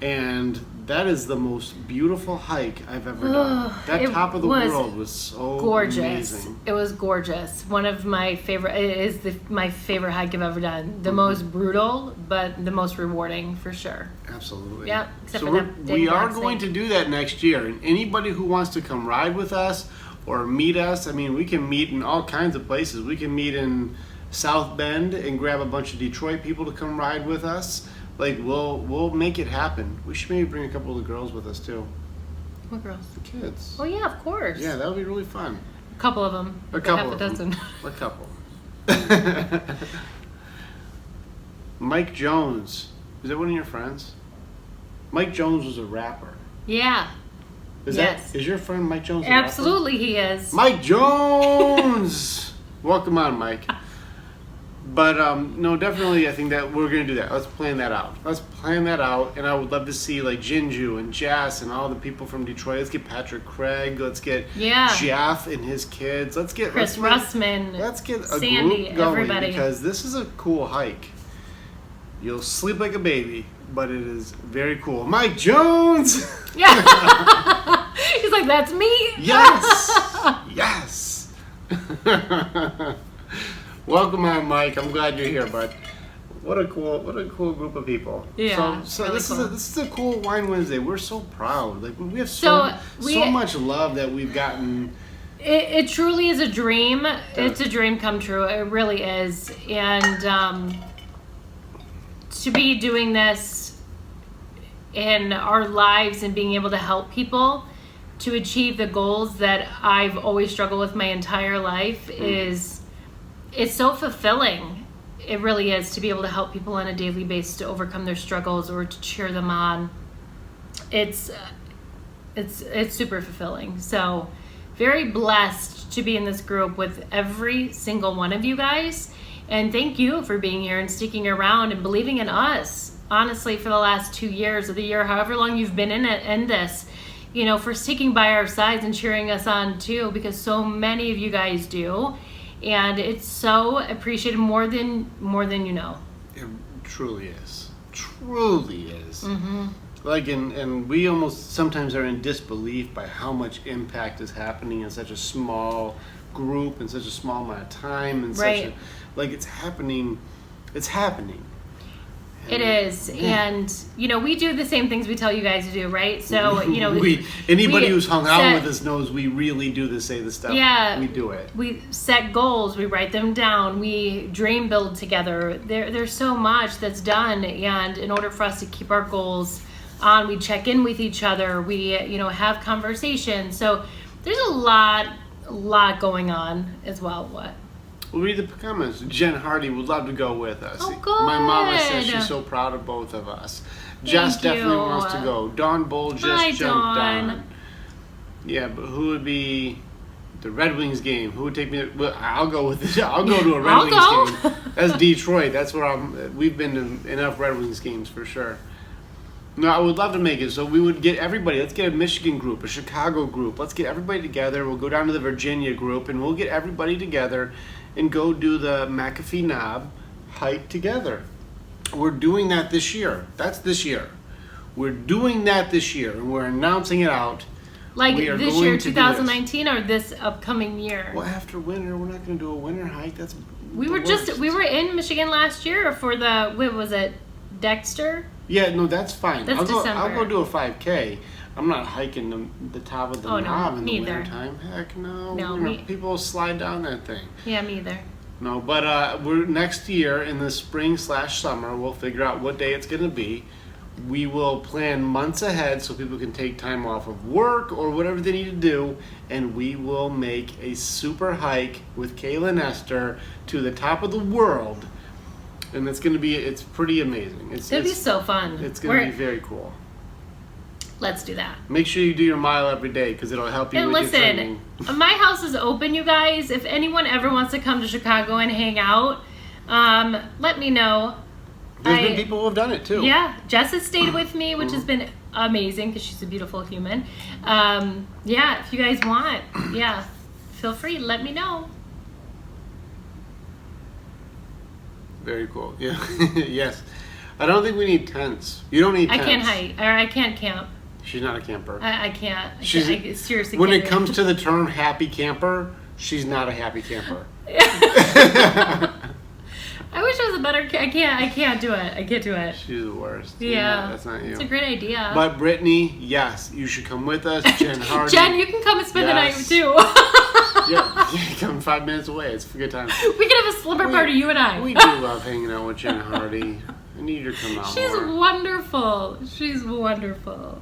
and that is the most beautiful hike I've ever done. That top of the world was so gorgeous. Amazing. It was gorgeous. One of my favorite. It is my favorite hike I've ever done. The most brutal, but the most rewarding for sure. Absolutely. Yeah. Except so for that we are going to do that next year, and anybody who wants to come ride with us or meet us, I mean, we can meet in all kinds of places. We can meet in South Bend and grab a bunch of Detroit people to come ride with us. Like, we'll make it happen. We should maybe bring a couple of the girls with us too. What girls? The kids. Oh yeah, of course. Yeah, that would be really fun. A couple of them. A couple half a dozen. A couple. Mike Jones. Is that one of your friends? Mike Jones was a rapper. Yeah. Is your friend Mike Jones a Absolutely, he is. Mike Jones! Welcome on, Mike. But no, definitely, I think that we're gonna do that. Let's plan that out. And I would love to see like Jinju and Jess and all the people from Detroit. Let's get Patrick Craig. Let's get Jeff and his kids. Let's get Chris Russman. Let's get a Sandy, group going everybody. because this is a cool hike. You'll sleep like a baby, but it is very cool. Mike Jones. Yeah. He's like, that's me. Yes. Welcome on, Mike. I'm glad you're here, bud. What a cool group of people. Yeah. So really this cool. is a cool Wine Wednesday. We're so proud. Like we have so much love that we've gotten. It truly is a dream. It's a dream come true. It really is. And to be doing this in our lives and being able to help people to achieve the goals that I've always struggled with my entire life it's so fulfilling. It really is, to be able to help people on a daily basis to overcome their struggles or to cheer them on. It's super fulfilling. So very blessed to be in this group with every single one of you guys. And thank you for being here and sticking around and believing in us. Honestly, for the last 2 years or the year, however long you've been in this, for sticking by our sides and cheering us on too, because so many of you guys do. And it's so appreciated more than you know. It truly is. Truly is. Mm-hmm. Like, and we almost sometimes are in disbelief by how much impact is happening in such a small group in such a small amount of time and right. it's happening. It's happening. It is. And, we do the same things we tell you guys to do, right? So, anybody who's hung out with us knows we really do the stuff. Yeah. We do it. We set goals. We write them down. We dream build together. There's so much that's done. And in order for us to keep our goals on, we check in with each other. We, have conversations. So there's a lot going on as well. What? We'll read the comments. Jen Hardy would love to go with us. Oh, good. My mama says she's so proud of both of us. Jess definitely wants to go. Dawn Bull just jumped on. Yeah, but who would be the Red Wings game? Who would take me? Well, I'll go with this. I'll go to a Red Wings game. That's Detroit. That's where we've been to enough Red Wings games for sure. No, I would love to make it. So we would get everybody. Let's get a Michigan group, a Chicago group. Let's get everybody together. We'll go down to the Virginia group, and we'll get everybody together and go do the McAfee Knob hike together. We're doing that this year. That's this year. We're doing that this year, and we're announcing it out. Like this year, 2019, or this upcoming year? Well, after winter, we're not going to do a winter hike. That's we were in Michigan last year for the, what was it, Dexter? Yeah, no, that's fine. That's December. I'll go do a 5K. I'm not hiking the top of the knob in the winter time. Heck no. People slide down that thing. Yeah, me either. No, but we're next year in the spring/summer. We'll figure out what day it's going to be. We will plan months ahead so people can take time off of work or whatever they need to do, and we will make a super hike with Kayla and Esther to the top of the world. And it's pretty amazing. It's going to be so fun. It's going to be very cool. Let's do that. Make sure you do your mile every day because it'll help you with your training. My house is open, you guys. If anyone ever wants to come to Chicago and hang out, let me know. There's been people who have done it too. Yeah, Jess has stayed with me, which has been amazing because she's a beautiful human. If you guys want, feel free. Let me know. Very cool. Yeah. Yes. I don't think we need tents. You don't need tents. I can't hike, or I can't camp. She's not a camper. I can't. I seriously when can't. It comes to the term happy camper, she's not a happy camper. I wish I was a better I can't do it. I can't do it. She's the worst. Yeah. That's not you. It's a great idea. But Brittany, yes, you should come with us. Jen Hardy. Jen, you can come and spend the night too. Yeah, come 5 minutes away. It's a good time. We can have a slumber party, you and I. We do love hanging out with Jen Hardy. I need her to come out She's more. Wonderful. She's wonderful.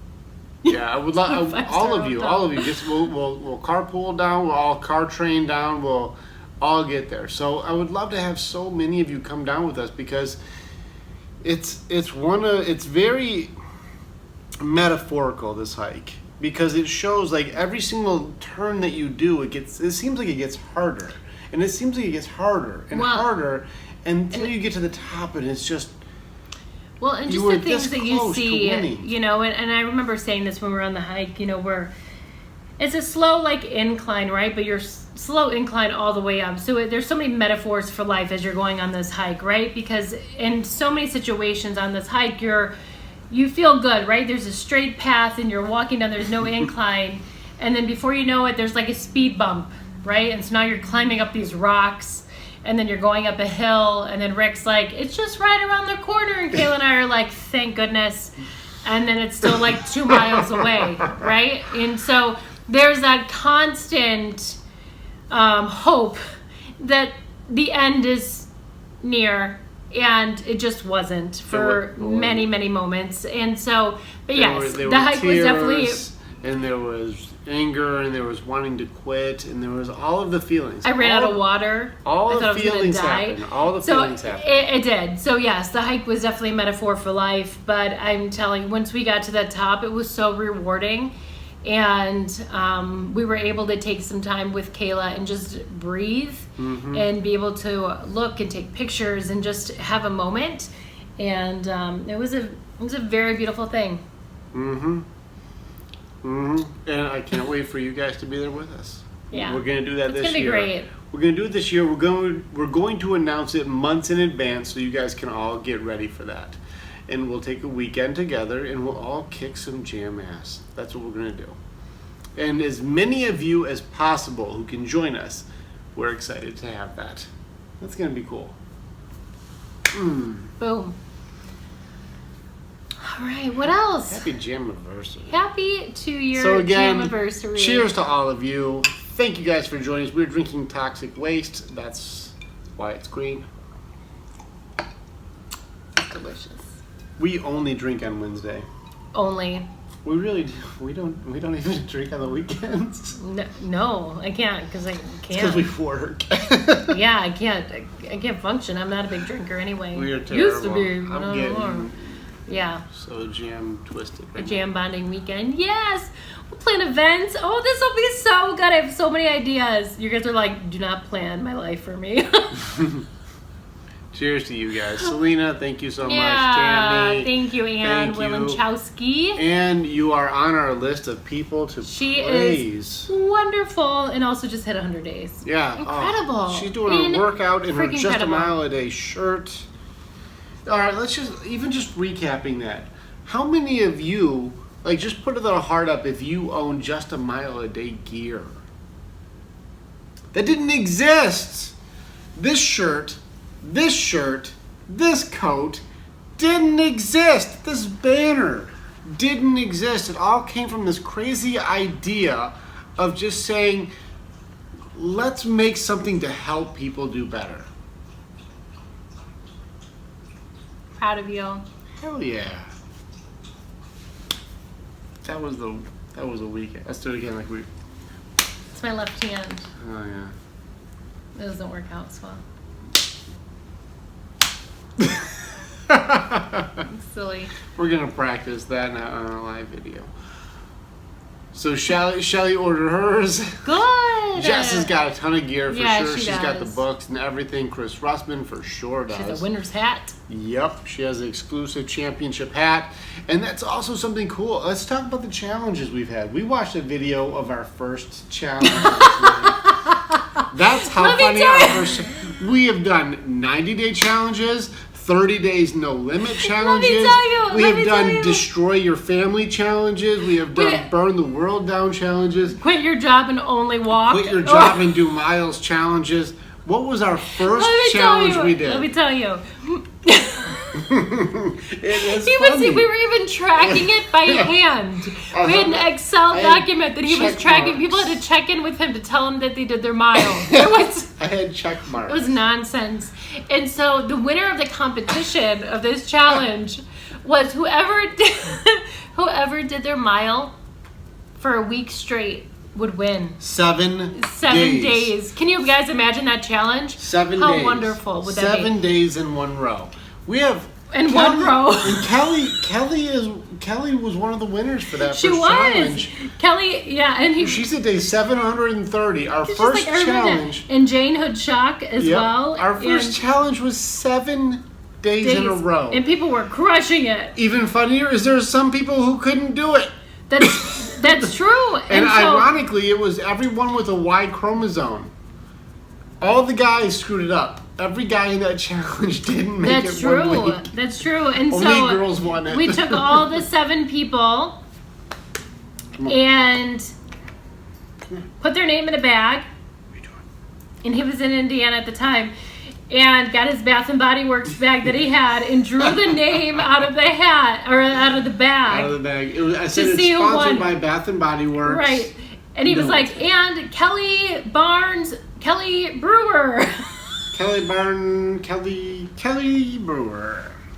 Yeah, I would love all of you. Just we'll carpool down. We'll all car train down. We'll all get there. So I would love to have so many of you come down with us because it's very metaphorical, this hike, because it shows like every single turn that you do, it seems like it gets harder. And it seems like it gets harder and Well, harder until you get to the top, and it's just... Well, and You just were the things this that you close to see, winning. you know, and I remember saying this when we were on the hike, you know, where it's a slow, like, incline, right? But you're slow incline all the way up. So there's so many metaphors for life as you're going on this hike, right? Because in so many situations on this hike, you feel good, right? There's a straight path and you're walking down, there's no incline. And then before you know it, there's like a speed bump, right? And so now you're climbing up these rocks. And then you're going up a hill, and then Rick's like, it's just right around the corner. And Kayla and I are like, thank goodness. And then it's still like 2 miles away, right? And so there's that constant hope that the end is near, and it just wasn't for many, many moments. And so, but yes, there the were hike was definitely... and there was anger, and there was wanting to quit, and there was all of the feelings. I ran out of water. All I the thought I was gonna feelings die. happened. All the feelings happened. It did. So yes, the hike was definitely a metaphor for life. But I'm telling you, once we got to the top, it was so rewarding, and we were able to take some time with Kayla and just breathe and be able to look and take pictures and just have a moment. And it was a very beautiful thing. And I can't wait for you guys to be there with us. Yeah. We're going to do that this year. It's going to be great. We're going to do it this year. We're going to announce it months in advance so you guys can all get ready for that. And we'll take a weekend together and we'll all kick some jam ass. That's what we're going to do. And as many of you as possible who can join us, we're excited to have that. That's going to be cool. Boom. All right, what else? Happy JAMivirsary. Happy 2-year So again, JAMivirsary. cheers to all of you. Thank you guys for joining us. We're drinking Toxic Waste. That's why it's green. Delicious. We only drink on Wednesday. Only. We really do. We don't even drink on the weekends. No, I can't because I Because can't. we work. Yeah, I can't. I can't function. I'm not a big drinker anyway. We are terrible. Used to be. I'm not getting anymore. Yeah. so jam twisted. A jam bonding weekend. Yes. We'll plan events. Oh, this will be so good. I have so many ideas. You guys are like, do not plan my life for me. Cheers to you guys. Selena, thank you so much. Yeah. Tammy, Thank you, Anne thank you. Wilenchowski. And you are on our list of people to She praise. is wonderful and also just hit 100 days. Yeah. Incredible. She's doing a workout in her Freaking Just a incredible. Mile a Day shirt. All right, let's just recapping that. How many of you, like, just put a little heart up if you own Just a Mile a Day gear? That didn't exist. This shirt, this coat didn't exist. This banner didn't exist. It all came from this crazy idea of just saying, let's make something to help people do better. Proud of you. Hell yeah. That was the weekend. Let's do it again like we... It's my left hand. Oh yeah. It doesn't work out so well. It's silly. We're gonna practice that on a live video. So Shelly ordered hers. Good. Jess has got a ton of gear for Yeah, sure. she She's got the does. books and everything. Chris Russman for sure does. She has a winner's hat. Yep, she has an exclusive championship hat. And that's also something cool. Let's talk about the challenges we've had. We watched a video of our first challenge. That's how Let me funny tell our you. first... We have done 90-day challenges, 30 days no limit challenges. tell you, We let have me tell done you. destroy your family challenges. We have done Wait. burn the world down challenges. Quit your job and only walk. Quit your job and do miles challenges. What was our first challenge we did? Let me tell you. It is We funny. were even tracking it by hand. We had an Excel I had document that he was check tracking. marks. People had to check in with him to tell him that they did their mile. It I had check marks. was nonsense. And so the winner of the competition of this challenge was whoever did their mile for a week straight would win. 7 7 days. Can you guys imagine that challenge? 7 How days. wonderful would that be? 7 days in one row. We have in one row. And Kelly was one of the winners for that She first was. challenge. Kelly, yeah, and She's at day 730. Our she's first like, challenge. and Jane Hood-Shock as well. Our first challenge was 7 days in a row. And people were crushing it. Even funnier is there's some people who couldn't do it. That's true. And ironically, it was everyone with a Y chromosome. All the guys screwed it up. Every guy in that challenge didn't make it 1 week. That's true. And Only so girls won it. We took all the 7 people and put their name in a bag. And he was in Indiana at the time. And got his Bath and Body Works bag that he had and drew the name out of the hat or out of the bag. Out of the bag. I said it's sponsored by Bath and Body Works. Right. And he was like, and Kelly Brewer. Kelly Brewer.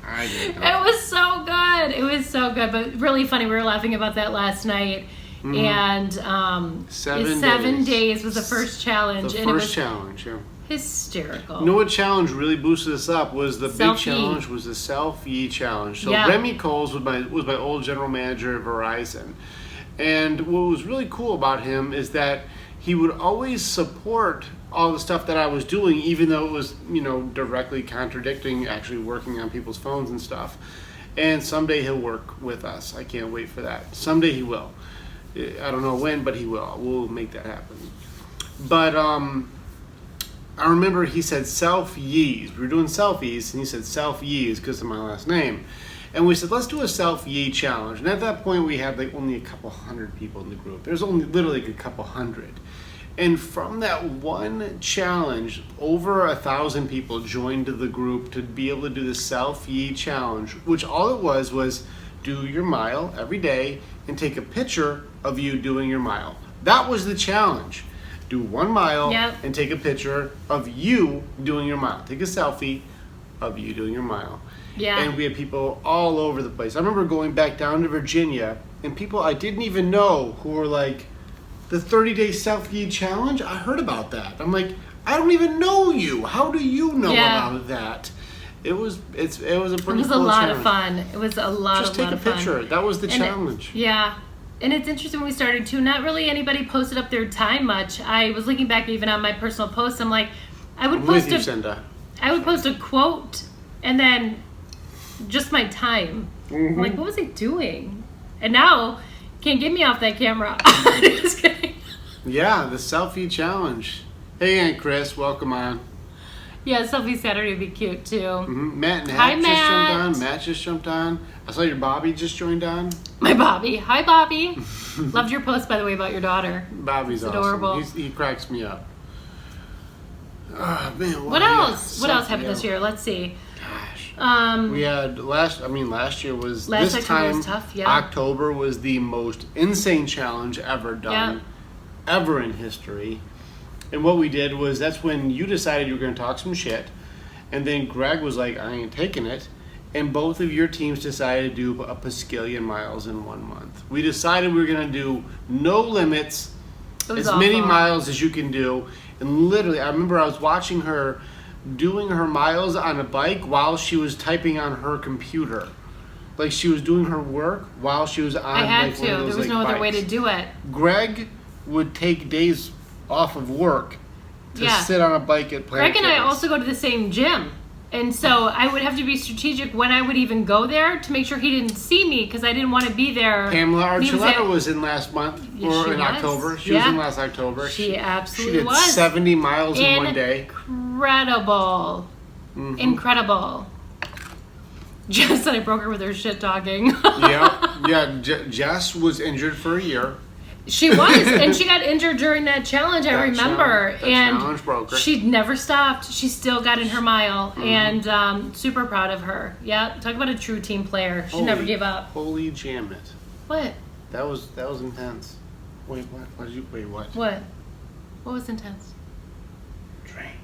I didn't know. It was so good. It was so good, but really funny. We were laughing about that last night. And 7 days was the first challenge. The and first it was challenge, yeah. Hysterical. You know what challenge really boosted us up was the big Self-Yi. challenge was the Self-Yi challenge. So Yeah. Remy Coles was my old general manager at Verizon. And what was really cool about him is that he would always support all the stuff that I was doing, even though it was, directly contradicting actually working on people's phones and stuff. And someday he'll work with us. I can't wait for that. Someday he will. I don't know when, but he will. We'll make that happen. But I remember he said Self-Yis. We were doing selfies, and he said Self-Yis because of my last name. And we said, let's do a Self-Yi challenge. And at that point, we had only a couple hundred people in the group. There's only literally a couple hundred. And from that one challenge, over 1,000 people joined the group to be able to do the Self-Yi challenge, which all it was do your mile every day and take a picture of you doing your mile. That was the challenge. Do 1 mile and take a picture of you doing your mile. Take a selfie of you doing your mile. Yeah. And we had people all over the place. I remember going back down to Virginia and people I didn't even know who were like, the 30-day Self-Yi challenge? I heard about that. I'm like, I don't even know you. How do you know about that? It was a pretty cool challenge. It was a lot of fun. It was a lot of fun. Just take a picture. That was the challenge. And it's interesting when we started too, not really anybody posted up their time much. I was looking back even on my personal posts. I'm like, I would post a quote and then just my time. I'm like, what was I doing? And now, can't get me off that camera. Just kidding. Yeah, the Selfie challenge. Hey, Aunt Chris, welcome on. Yeah, Selfie Saturday would be cute too. Mm-hmm. Matt and Hi, Hat Matt. just jumped on. Matt just jumped on. I saw your Bobby just joined on. My Bobby. Hi, Bobby. Loved your post, by the way, about your daughter. Bobby's it's adorable. Awesome. He cracks me up. Oh, man, what else? What else happened this year? Let's see. Gosh. We had last year was last this October time. Was tough, yeah. October was the most insane challenge ever done, ever in history. And what we did was that's when you decided you were going to talk some shit, and then Greg was like, "I ain't taking it," and both of your teams decided to do a pascallion miles in 1 month. We decided we were going to do no limits, as many miles as you can do, and literally, I remember I was watching her doing her miles on a bike while she was typing on her computer. Like she was doing her work while she was on I had one to. of those, There was no other way to do it. Greg would take days off of work to sit on a bike at Planet Greg and I Fitness. also go to the same gym. And so I would have to be strategic when I would even go there to make sure he didn't see me because I didn't want to be there. Pamela Archuleta was in last month or in October. She was in last October. She absolutely was. She did 70 miles in 1 day. Incredible. Mm-hmm. Incredible. Jess said I broke her with her shit talking. Jess was injured for a year. She was, and she got injured during that challenge. I remember, that and challenge broke her. She never stopped. She still got in her mile, and super proud of her. Yeah, talk about a true team player. She never gave up. Holy jam it! What? That was intense. Wait, what? What? What? What was intense? Drink.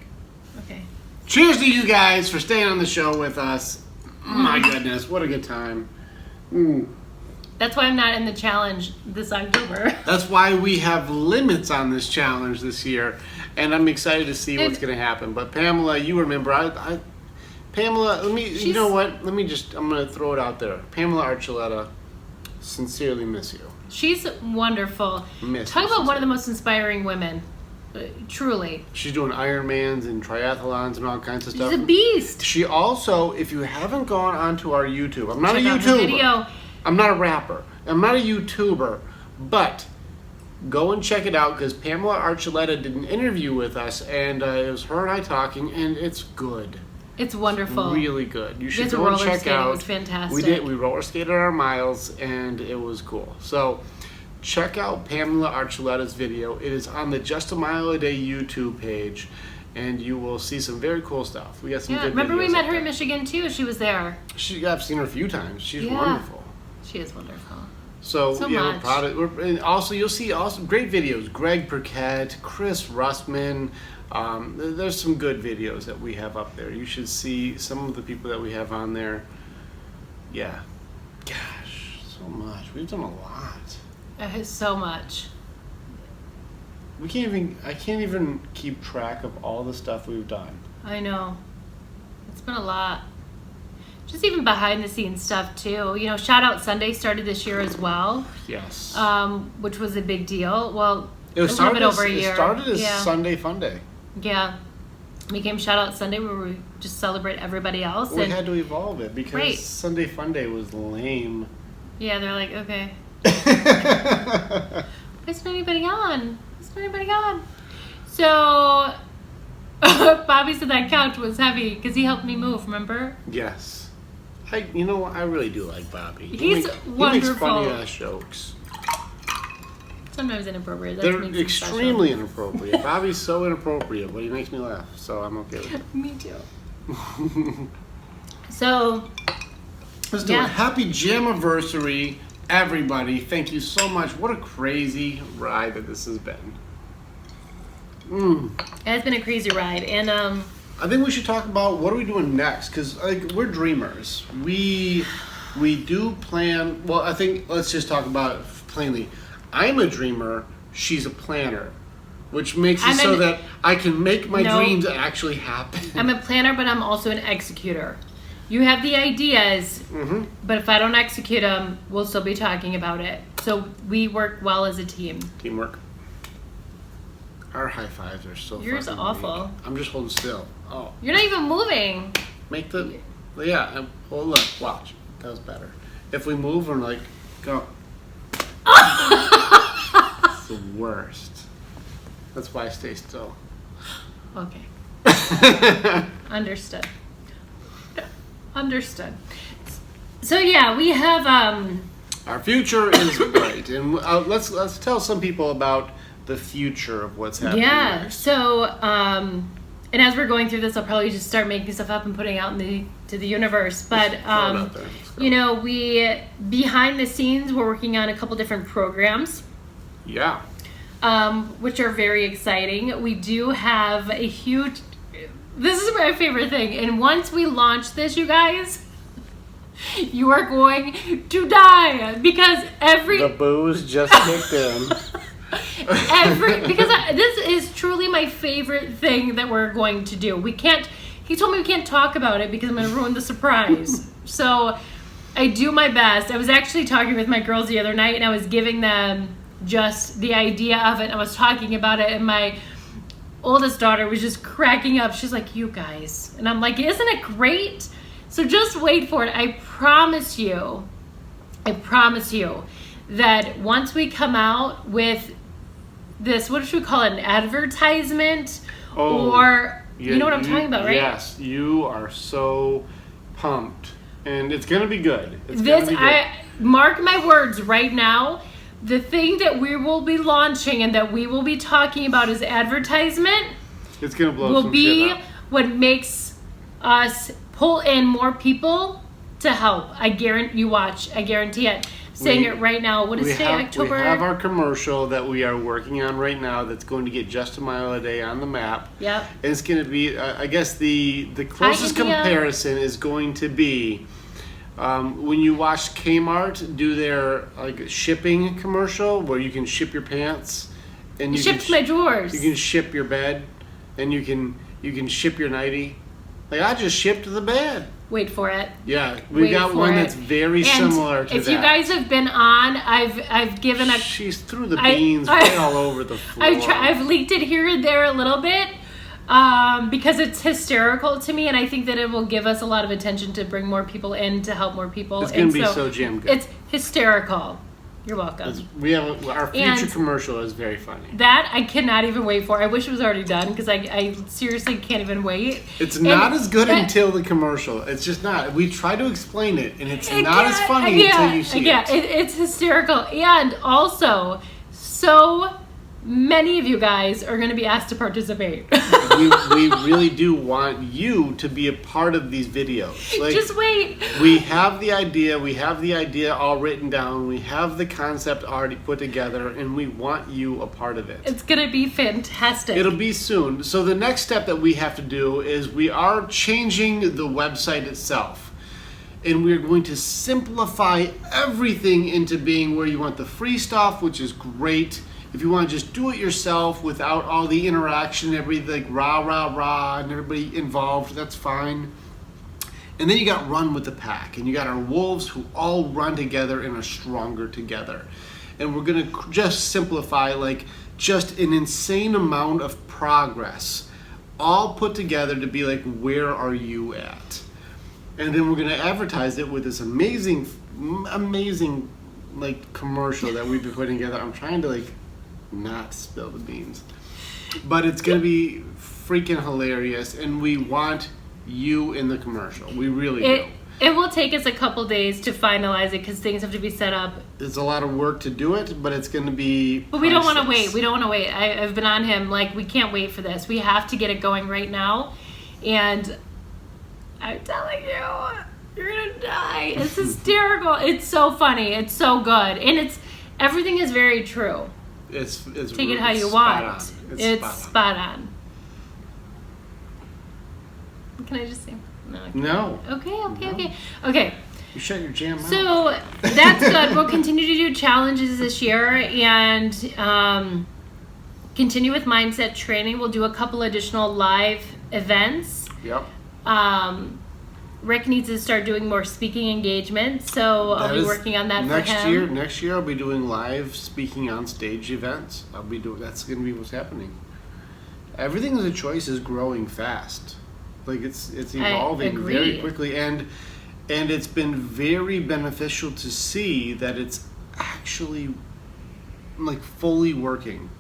Okay. Cheers to you guys for staying on the show with us. My goodness, what a good time. That's why I'm not in the challenge this October. That's why we have limits on this challenge this year, and I'm excited to see what's going to happen. But Pamela, you remember, Pamela, you know what? I'm going to throw it out there. Pamela Archuleta, sincerely miss you. She's wonderful. Talk about one of the most inspiring women. Truly. She's doing Ironmans and triathlons and all kinds of stuff. She's a beast. She also, if you haven't gone onto our YouTube, I'm not a Check out her YouTuber. video. I'm not a rapper. I'm not a YouTuber. But go and check it out because Pamela Archuleta did an interview with us, and it was her and I talking, and it's good. It's wonderful. It's really good. You should It's go and roller check skating. out. It was fantastic. We roller skated our miles, and it was cool. So check out Pamela Archuleta's video. It is on the Just a Mile a Day YouTube page, and you will see some very cool stuff. We got some good remember we videos met up her in there. Michigan too. She was there. I've seen her a few times. She's wonderful. She is wonderful. So So yeah, much. we're proud of. And also, you'll see awesome, great videos. Greg Burkett, Chris Russman. There's some good videos that we have up there. You should see some of the people that we have on there. Yeah, gosh, so much. We've done a lot. It is so much. I can't even keep track of all the stuff we've done. I know. It's been a lot. Just even behind the scenes stuff too. You know, Shout Out Sunday started this year as well. Yes. Which was a big deal. Well, It was a little bit over a year. It started as Sunday Fun Day. Yeah. It became Shout Out Sunday where we just celebrate everybody else. We and had to evolve it because Right. Sunday Fun Day was lame. yeah, they're like, okay. Isn't anybody on? Isn't anybody on? So Bobby said that couch was heavy because he helped me move, remember? Yes. You know what? I really do like Bobby. He's He makes wonderful. funny ass jokes. Sometimes inappropriate. That They're makes him extremely inappropriate. Bobby's so inappropriate, but he makes me laugh, so I'm okay with it. special. Me too. So, Let's do Yeah. it. Happy JAMivirsary, everybody. Thank you so much. What a crazy ride that this has been. it has been a crazy ride. And I think we should talk about what are we doing next, because we're dreamers. We do plan. Well, I think let's just talk about it plainly. I'm a dreamer. She's a planner, which makes it so that I can make my dreams actually happen. I'm a planner, but I'm also an executor. You have the ideas, but if I don't execute them, we'll still be talking about it. So we work well as a team. Teamwork. Our high fives are so. Yours fucking awful. weak. I'm just holding still. Oh, You're not even moving. make the. Yeah. Well, look. Watch. That was better. If we move, we're like, go. It's the worst. That's why I stay still. Okay. Understood. Understood. So yeah, we have Our future is bright, and let's tell some people about the future of what's happening. yeah. next. So and as we're going through this, I'll probably just start making stuff up and putting out to the universe. But Throw it out there. Let's go. you know, we behind the scenes we're working on a couple different programs. Yeah. Which are very exciting. We do have a huge. This is my favorite thing, and once we launch this, you guys, you are going to die because The booze just kicked in. this is truly my favorite thing that we're going to do. He told me we can't talk about it because I'm going to ruin the surprise. So I do my best. I was actually talking with my girls the other night, and I was giving them just the idea of it. I was talking about it, and my oldest daughter was just cracking up. She's like, you guys. And I'm like, isn't it great? So just wait for it. I promise you that once we come out with this, what should we call it, an advertisement? Or, you know what I'm talking about, right? Yes, you are so pumped. And it's going to be good. It's gonna be good. I mark my words right now. The thing that we will be launching and that we will be talking about as advertisement It's going to blow will some be shit up. what makes us pull in more people to help. I guarantee it. I'm saying it right now. What is today, October? We have our commercial that we are working on right now that's going to get Just a Mile a Day on the map. Yep. And it's going to be, I guess the closest comparison is going to be when you watch Kmart do their shipping commercial where you can ship your pants and You shipped my drawers. You can ship your bed and you can ship your nightie. Like, I just shipped the bed. Wait for it. Yeah, we got one that's very similar to if that. you guys have been on, I've given a. She's threw the beans right all over the floor. I've leaked it here and there a little bit. Because it's hysterical to me, and I think that it will give us a lot of attention to bring more people in, to help more people. It's going to be so jam good. It's hysterical. You're welcome. Our future commercial is very funny. That I cannot even wait for. I wish it was already done because I seriously can't even wait. It's not as good until the commercial. It's just not. We try to explain it, and it's not as funny until you see it. Yeah, it's hysterical. And also, so many of you guys are going to be asked to participate. we really do want you to be a part of these videos. Like, just wait. We have the idea all written down. We have the concept already put together, and we want you a part of it. It's going to be fantastic. It'll be soon. So the next step that we have to do is we are changing the website itself. And we're going to simplify everything into being where you want the free stuff, which is great. If you want to just do it yourself without all the interaction, everything like rah, and everybody involved, that's fine. And then you got run with the pack, and you got our wolves who all run together and are stronger together. And we're going to just simplify like just an insane amount of progress, all put together to be like, where are you at? And then we're going to advertise it with this amazing like commercial that we've been putting together. I'm trying to like not spill the beans, but it's gonna be freaking hilarious, and we want you in the commercial. We really do. It will take us a couple days to finalize it because things have to be set up. It's a lot of work to do it, but it's gonna be But we don't want to wait. We don't want to wait. I've been on him like, we can't wait for this. We have to get it going right now, and I'm telling you, you're gonna die. It's hysterical. It's so funny. It's so good, and everything is very true. It's take it how you want. It's spot on. Can I just say? No. Okay. You shut your jam mouth. So that's good. We'll continue to do challenges this year and continue with mindset training. We'll do a couple additional live events. Yep. Rick needs to start doing more speaking engagements, so I'll be working on that for him. Next year, I'll be doing live speaking on stage events. That's going to be what's happening. Everything as a choice is growing fast. Like it's evolving very quickly, and it's been very beneficial to see that it's actually like fully working.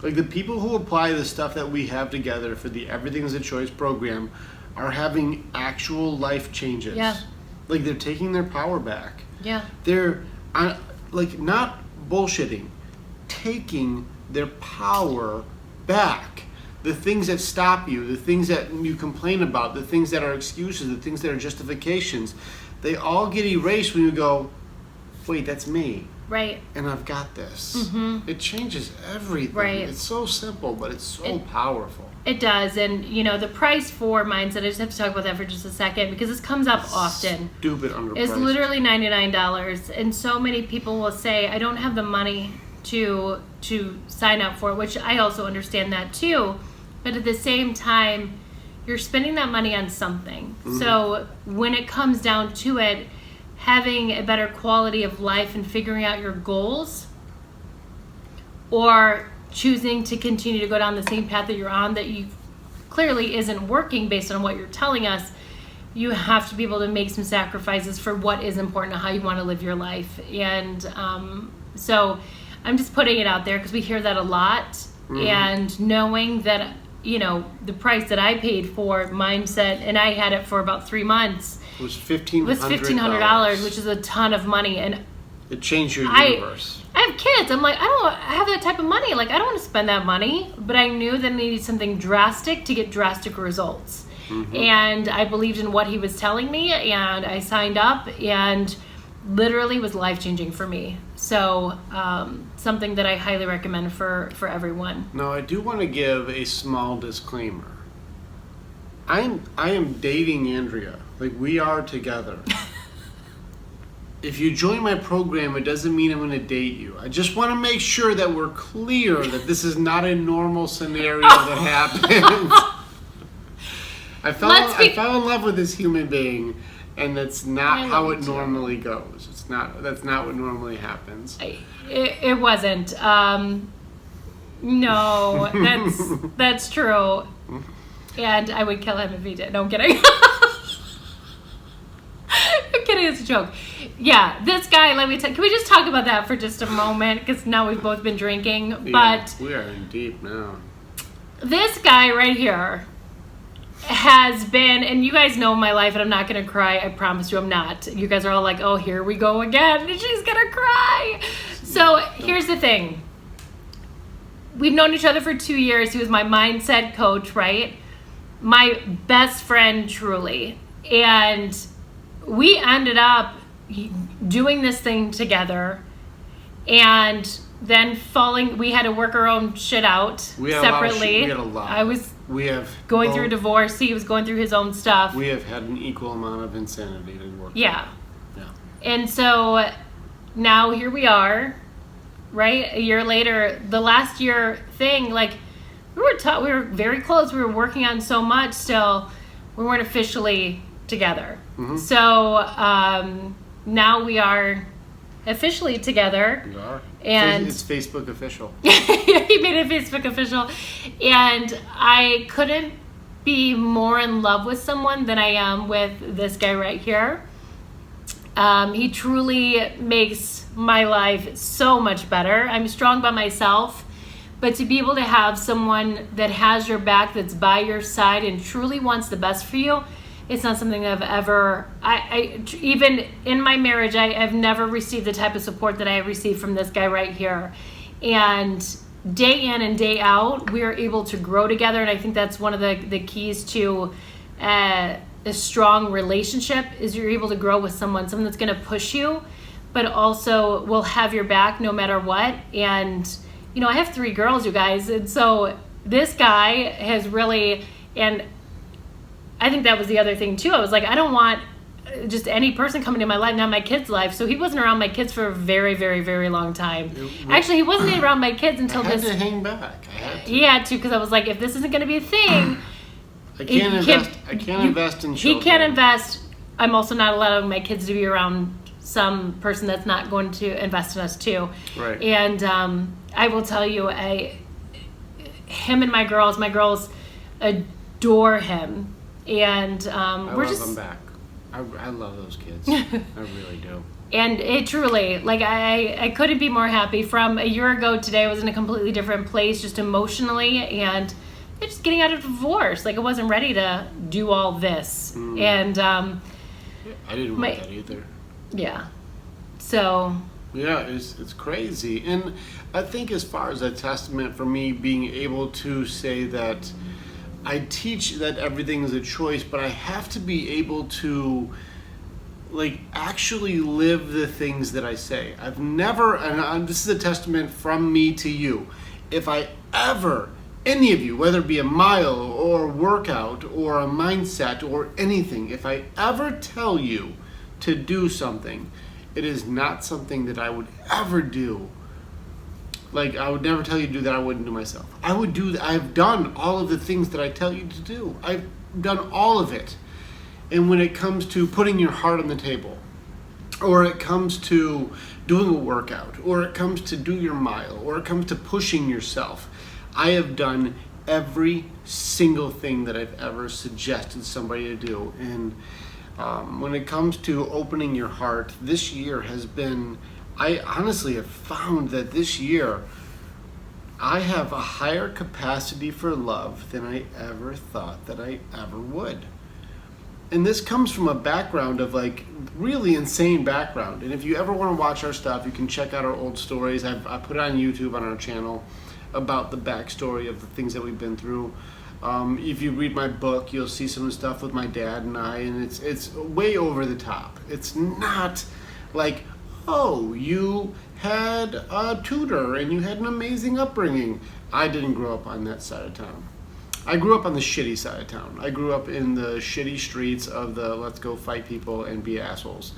Like the people who apply the stuff that we have together for the Everything is a Choice program are having actual life changes. Yeah. Like they're taking their power back. Yeah. They're like not bullshitting, taking their power back. The things that stop you, the things that you complain about, the things that are excuses, the things that are justifications, they all get erased when you go, wait, that's me. Right. And I've got this. Mm-hmm. It changes everything. Right. It's so simple, but it's so powerful. It does. And, the price for mindset, I just have to talk about that for just a second because this comes up often. Stupid underpriced. It's literally $99. And so many people will say, I don't have the money to sign up for it, which I also understand that too. But at the same time, you're spending that money on something. Mm-hmm. So when it comes down to it, having a better quality of life and figuring out your goals, or choosing to continue to go down the same path that you're on that you clearly isn't working based on what you're telling us, you have to be able to make some sacrifices for what is important and how you want to live your life. And so I'm just putting it out there because we hear that a lot. Mm-hmm. And knowing that, the price that I paid for mindset, and I had it for about 3 months, it was $1,500, which is a ton of money. And it changed your universe. I have kids. I'm like, I don't have that type of money. Like, I don't want to spend that money. But I knew that I needed something drastic to get drastic results. Mm-hmm. And I believed in what he was telling me, and I signed up, and literally was life-changing for me. So something that I highly recommend for everyone. Now, I do want to give a small disclaimer. I am dating Andrea. Like, we are together. If you join my program, it doesn't mean I'm going to date you. I just want to make sure that we're clear that this is not a normal scenario that happens. I fell in love with this human being, and that's not how it normally goes. That's not what normally happens. It wasn't. No, that's true. And I would kill him if he did. No, I'm kidding. I'm kidding. It's a joke. Yeah, this guy. Can we just talk about that for just a moment? Because now we've both been drinking. Yeah, but we are in deep now. This guy right here has been, and you guys know my life, and I'm not gonna cry. I promise you, I'm not. You guys are all like, "Oh, here we go again," and she's gonna cry. So here's the thing. We've known each other for 2 years. He was my mindset coach, right? My best friend, truly. And we ended up doing this thing together, and then we had to work our own shit out separately. We had a lot. I was We have going through a divorce. He was going through his own stuff. We have had an equal amount of insanity to work. Yeah. Yeah. And so now here we are, right? A year later, the last year thing, like we were very close. We were working on so much still. We weren't officially together. Mm-hmm. So now we are officially together. We are. And it's Facebook official. He made it Facebook official. And I couldn't be more in love with someone than I am with this guy right here. He truly makes my life so much better. I'm strong by myself, but to be able to have someone that has your back, that's by your side and truly wants the best for you, it's not something I've ever, even in my marriage, I've never received the type of support that I have received from this guy right here. And day in and day out, we are able to grow together. And I think that's one of the keys to a strong relationship is you're able to grow with someone that's going to push you, but also will have your back no matter what. And, I have 3 girls, you guys. And so this guy has really, and I think that was the other thing too. I was like, I don't want just any person coming in my life, not my kids' life. So he wasn't around my kids for a very, very, very long time. Actually, he wasn't around my kids until I had to hang back. He had to, because I was like, if this isn't going to be a thing, I can't invest in children. He can't invest. I'm also not allowing my kids to be around some person that's not going to invest in us too. Right. And I will tell you, him and my girls adore him. And I we're love just them back. I love those kids. I really do. And it truly, like, I couldn't be more happy. From a year ago today, I was in a completely different place, just emotionally, and just getting out of divorce. Like, I wasn't ready to do all this. And I didn't want that either. Yeah. So. Yeah, it's crazy. And I think as far as a testament for me being able to say that I teach that everything is a choice, but I have to be able to actually live the things that I say. I've never, and this is a testament from me to you, if I ever, any of you, whether it be a mile or a workout or a mindset or anything, if I ever tell you to do something, it is not something that I would ever do. Like, I would never tell you to do that I wouldn't do myself. I would do that. I've done all of the things that I tell you to do. I've done all of it. And when it comes to putting your heart on the table, or it comes to doing a workout, or it comes to do your mile, or it comes to pushing yourself, I have done every single thing that I've ever suggested somebody to do. And when it comes to opening your heart, this year has been, I honestly have found that this year I have a higher capacity for love than I ever thought that I ever would. And this comes from a background of really insane background. And if you ever want to watch our stuff, you can check out our old stories. I put it on YouTube on our channel about the backstory of the things that we've been through. If you read my book, you'll see some of the stuff with my dad and I, and it's way over the top. It's not like, oh, you had a tutor and you had an amazing upbringing. I didn't grow up on that side of town. I grew up on the shitty side of town. I grew up in the shitty streets of the let's go fight people and be assholes.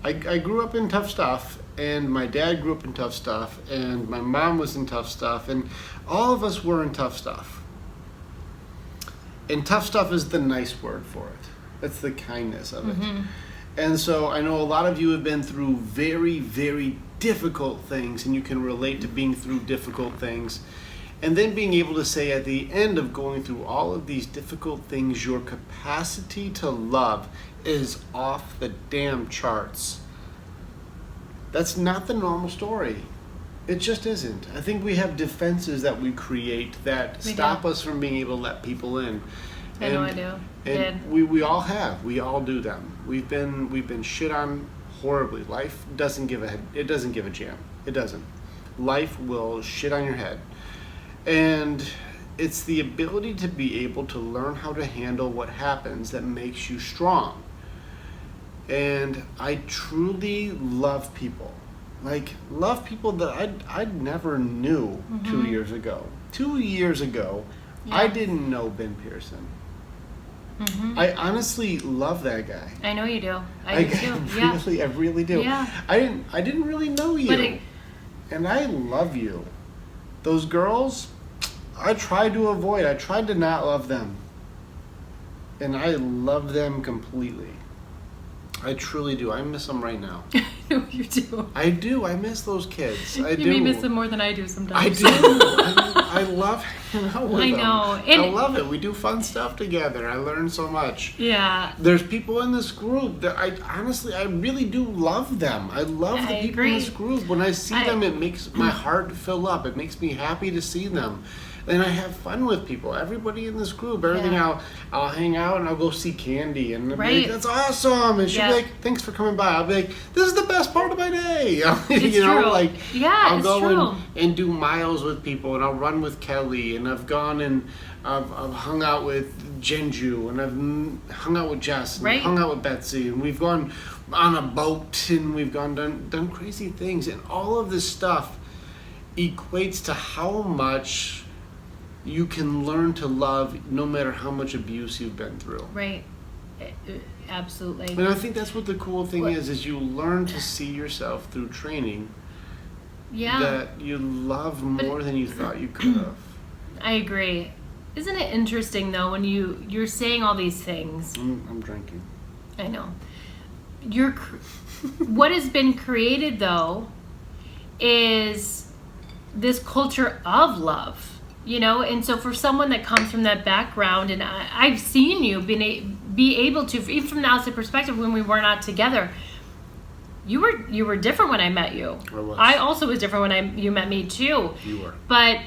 I grew up in tough stuff, and my dad grew up in tough stuff, and my mom was in tough stuff, and all of us were in tough stuff. And tough stuff is the nice word for it. It's the kindness of it. And so I know a lot of you have been through very, very difficult things, and you can relate to being through difficult things. And then being able to say at the end of going through all of these difficult things, your capacity to love is off the damn charts. That's not the normal story. It just isn't. I think we have defenses that we create that stop us from being able to let people in. I know I do. And we all have. We all do them. We've been shit on horribly. Life doesn't give a jam. It doesn't. Life will shit on your head. And it's the ability to be able to learn how to handle what happens that makes you strong. And I truly love people. Love people that I never knew 2 years ago. 2 years ago, I didn't know Ben Pearson. I honestly love that guy. I know you do. I do too. I really do. Yeah. I didn't really know you. And I love you. Those girls, I tried to avoid. I tried to not love them. And I love them completely. I truly do. I miss them right now. I know you do. I do. I miss those kids. I do. You may miss them more than I do sometimes. I do. I love hanging out with them. I know. I love it. We do fun stuff together. I learn so much. Yeah. There's people in this group that I really do love them. I love the people in this group. When I see them, it makes my heart fill up. It makes me happy to see them. And I have fun with people. Everybody in this group, everything. I'll hang out and I'll go see Candy, and I'll be like, that's awesome. And she'll be like, thanks for coming by. I'll be like, this is the best part of my day. It's true. I'll go and do miles with people, and I'll run with Kelly, and I've gone and I've hung out with Jinju, and I've hung out with Jess, and hung out with Betsy, and we've gone on a boat, and we've done crazy things, and all of this stuff equates to how much you can learn to love no matter how much abuse you've been through. Right. Absolutely. And I think that's what the cool thing is you learn to see yourself through training that you love more than you thought you could have. I agree. Isn't it interesting, though, when you're saying all these things? I'm drinking. I know. What has been created, though, is this culture of love. And so for someone that comes from that background, and I've seen you be able to, even from the outside perspective, when we were not together, you were different when I met you. I was. I also was different when you met me too. You were. But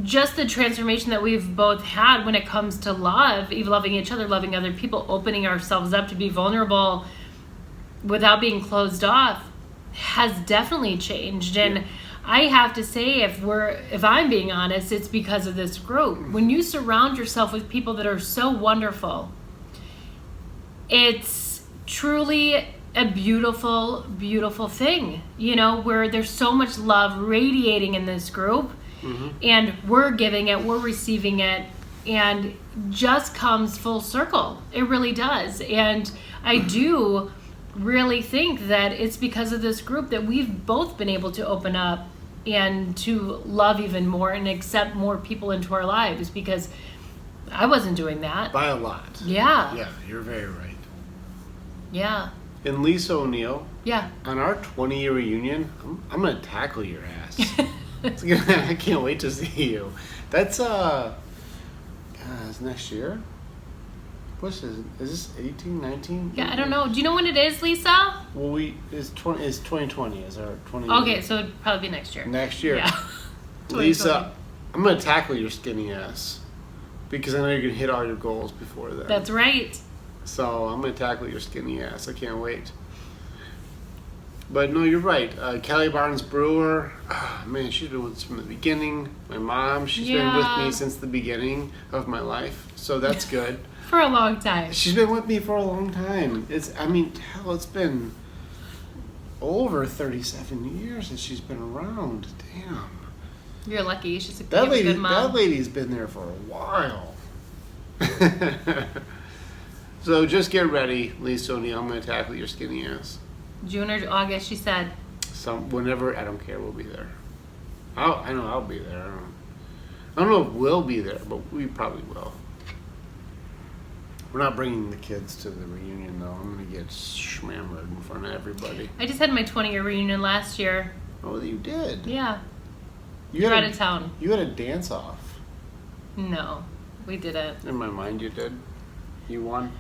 just the transformation that we've both had when it comes to love, even loving each other, loving other people, opening ourselves up to be vulnerable without being closed off, has definitely changed. And I have to say, if I'm being honest, it's because of this group. When you surround yourself with people that are so wonderful, it's truly a beautiful, beautiful thing, where there's so much love radiating in this group, and we're giving it, we're receiving it, and just comes full circle. It really does. And I do really think that it's because of this group that we've both been able to open up and to love even more and accept more people into our lives, because I wasn't doing that. By a lot. Yeah. Yeah, you're very right. Yeah. And Lisa O'Neill, yeah, on our 20-year reunion, I'm going to tackle your ass. I can't wait to see you. That's, it's next year? What's this? Is this 18, 19? Yeah, I don't know. Do you know when it is, Lisa? Well, it's 2020 is our 20. Okay, so it'd probably be next year. Next year. Yeah. Lisa, I'm going to tackle your skinny ass because I know you're going to hit all your goals before then. That's right. So I'm going to tackle your skinny ass. I can't wait. But no, you're right. Kelly Barnes Brewer, man, she's been with us from the beginning. My mom, she's been with me since the beginning of my life. So that's good. For a long time. She's been with me for a long time. It's been over 37 years that she's been around. Damn. You're lucky. She's a good mom. That lady's been there for a while. So just get ready, Lisa O'Neill. I'm going to tackle your skinny ass. June or August, she said. Whenever, I don't care, we'll be there. I know I'll be there. I don't know if we'll be there, but we probably will. We're not bringing the kids to the reunion, though. I'm going to get schmammered in front of everybody. I just had my 20-year reunion last year. Oh, you did? Yeah. You You're out of town. You had a dance-off. No, we didn't. In my mind, you did. You won.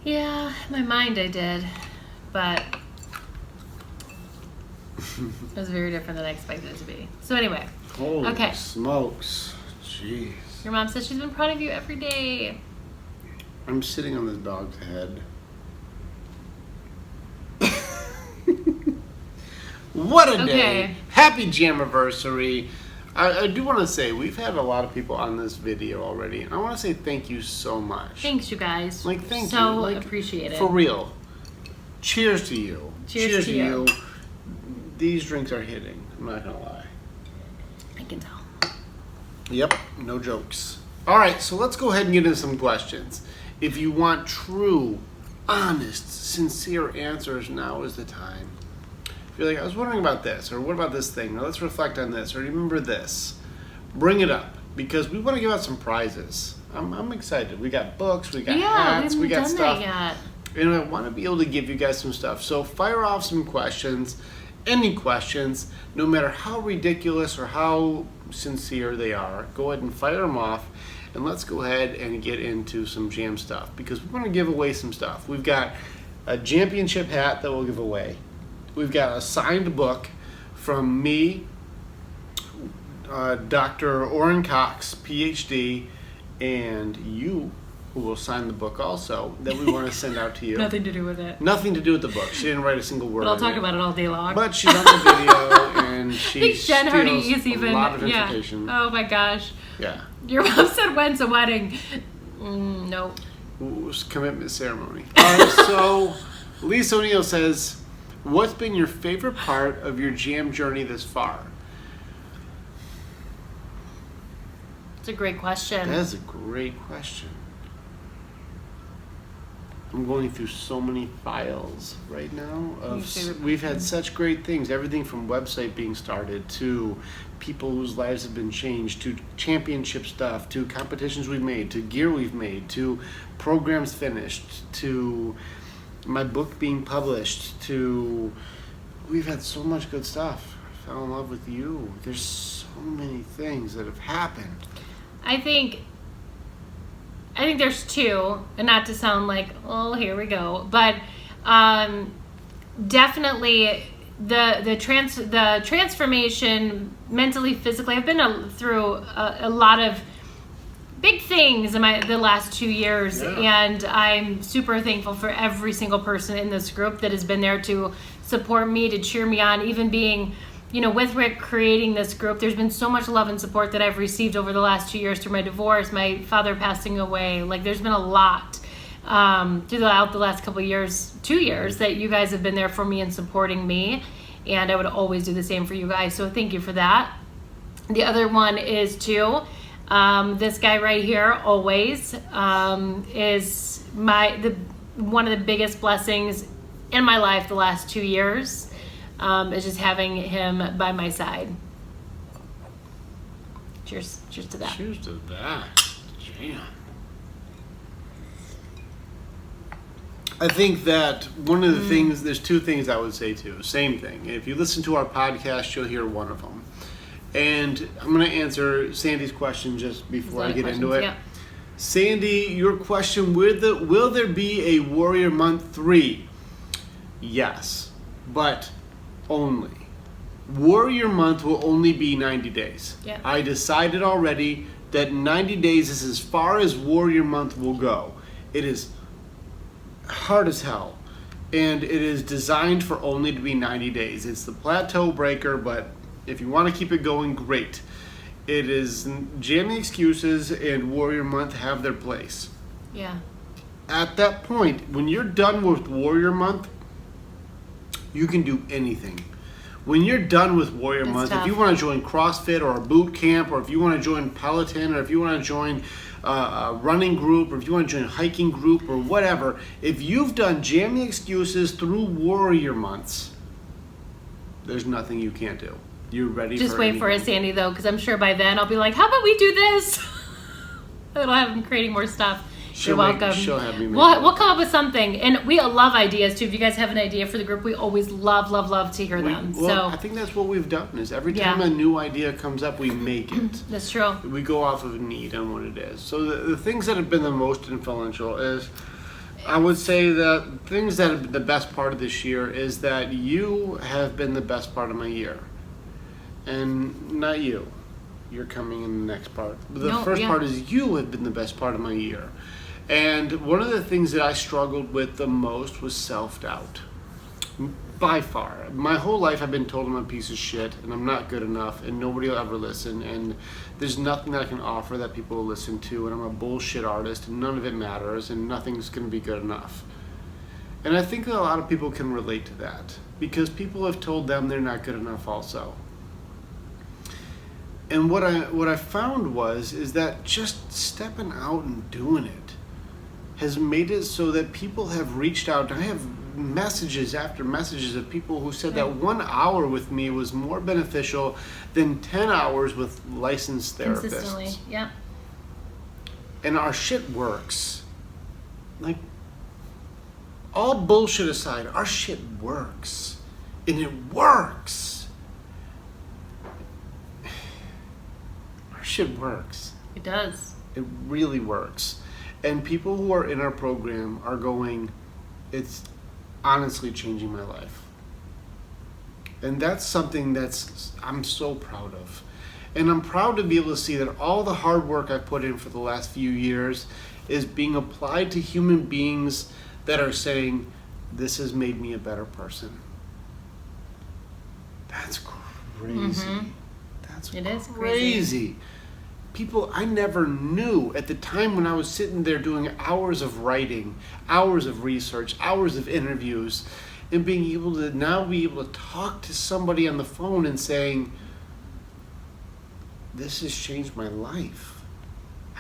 Yeah, in my mind I did. But it was very different than I expected it to be. So anyway. Holy okay. smokes. Jeez. Your mom says she's been proud of you every day. I'm sitting on this dog's head. What a day. Happy JAMivirsary. I do want to say, we've had a lot of people on this video already, and I want to say thank you so much. Thanks, you guys. Like, thank you. So Like, appreciate it. For real. Cheers to you. Cheers to you. These drinks are hitting. I'm not going to lie. I can tell. Yep, no jokes. All right, so let's go ahead and get into some questions. If you want true, honest, sincere answers, now is the time. If you're like, I was wondering about this, or what about this thing, or let's reflect on this, or remember this, bring it up, because we want to give out some prizes. I'm excited. We got books, we got hats, we got stuff. That yet. And I want to be able to give you guys some stuff. So fire off some questions, any questions, no matter how ridiculous or how sincere they are. Go ahead and fire them off, and let's go ahead and get into some jam stuff, because we want to give away some stuff. We've got a championship hat that we'll give away. We've got a signed book from me, Dr. Orrin Cox, PhD, and you, who will sign the book also, that we want to send out to you. Nothing to do with it. Nothing to do with the book. She didn't write a single word. But I'll talk about it all day long. But she's on the video, and she I think Jen Hardy steals is even. a lot of Yeah. information. Oh my gosh. Yeah. Your mom said, when's a wedding? Nope. It was commitment ceremony. All right, so Lisa O'Neill says, what's been your favorite part of your jam journey this far? It's a great question. That is a great question. I'm going through so many files right now. We've had such great things. Everything from website being started to people whose lives have been changed, to championship stuff, to competitions we've made, to gear we've made, to programs finished, to my book being published, to we've had so much good stuff. I fell in love with you. There's so many things that have happened. I think there's two, and not to sound like, oh, here we go, but definitely the transformation mentally, physically. I've been through a lot of big things in the last 2 years, and I'm super thankful for every single person in this group that has been there to support me, to cheer me on, even being, with Rick creating this group. There's been so much love and support that I've received over the last 2 years through my divorce, my father passing away. Like, there's been a lot throughout the last couple of years, 2 years, that you guys have been there for me and supporting me. And I would always do the same for you guys. So thank you for that. The other one is too, this guy right here, always, is one of the biggest blessings in my life the last 2 years. Is just having him by my side. Cheers to that. Cheers to that. Jam. I think that one of the things, there's two things I would say too. Same thing. If you listen to our podcast, you'll hear one of them. And I'm going to answer Sandy's question just before I get into it. Yeah. Sandy, your question, will there be a Warrior Month 3? Yes, but only. Warrior Month will only be 90 days. Yeah. I decided already that 90 days is as far as Warrior Month will go. It is hard as hell, and it is designed for only to be 90 days. It's the plateau breaker, but if you want to keep it going, great. It is Jamming Excuses and Warrior Month have their place. Yeah. At that point, when you're done with Warrior Month, you can do anything. When you're done with Warrior Month, tough. if you want to join CrossFit or a boot camp, or if you want to join Peloton, or if you want to join a running group, or if you want to join a hiking group, or whatever, if you've done Jamming Excuses through Warrior Months, there's nothing you can't do. You're ready Just for wait anything. for it, Sandy, though, because I'm sure by then I'll be like, how about we do this? It'll have him creating more stuff. You're welcome. She'll have me make We'll come up with something, and we love ideas too. If you guys have an idea for the group, we always love to hear them. I think that's what we've done. Is every time a new idea comes up, we make it. That's true. We go off of need and what it is. So the things that have been the most influential is, I would say that things that have been the best part of this year is that you have been the best part of my year, and not you. You're coming in the next part. The first part is you have been the best part of my year. And one of the things that I struggled with the most was self-doubt. By far. My whole life I've been told I'm a piece of shit and I'm not good enough and nobody will ever listen and there's nothing that I can offer that people will listen to and I'm a bullshit artist and none of it matters and nothing's going to be good enough. And I think that a lot of people can relate to that because people have told them they're not good enough also. And what I found is that just stepping out and doing it has made it so that people have reached out. I have messages after messages of people who said that 1 hour with me was more beneficial than 10 hours with licensed therapists. Consistently, yeah. And our shit works. Like, all bullshit aside, our shit works. And it works. Our shit works. It does. It really works. And people who are in our program are going, it's honestly changing my life. And that's something I'm so proud of. And I'm proud to be able to see that all the hard work I've put in for the last few years is being applied to human beings that are saying, this has made me a better person. That's crazy. That's it is crazy. People I never knew at the time when I was sitting there doing hours of writing, hours of research, hours of interviews, and being able to now be able to talk to somebody on the phone and saying, this has changed my life.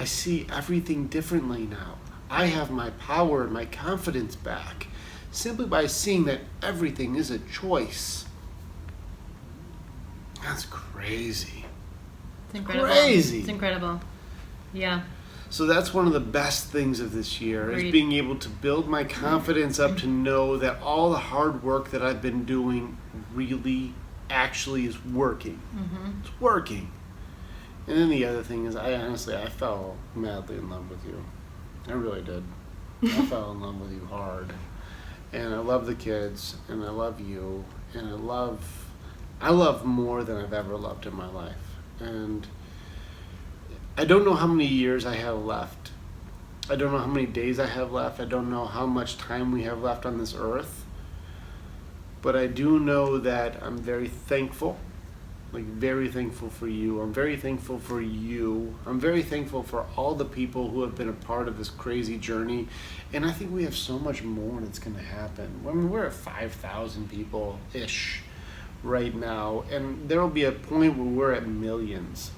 I see everything differently now. I have my power and my confidence back simply by seeing that everything is a choice. That's crazy. It's incredible. Crazy. It's incredible. Yeah. So that's one of the best things of this year is being able to build my confidence up to know that all the hard work that I've been doing really actually is working. It's working. And then the other thing is I fell madly in love with you. I really did. I fell in love with you hard. And I love the kids and I love you and I love more than I've ever loved in my life. And I don't know how many years I have left. I don't know how many days I have left. I don't know how much time we have left on this earth. But I do know that I'm very thankful. Like, very thankful for you. I'm very thankful for you. I'm very thankful for all the people who have been a part of this crazy journey. And I think we have so much more that's going to happen. I mean, we're at 5,000 people-ish right now, and there will be a point where we're at millions.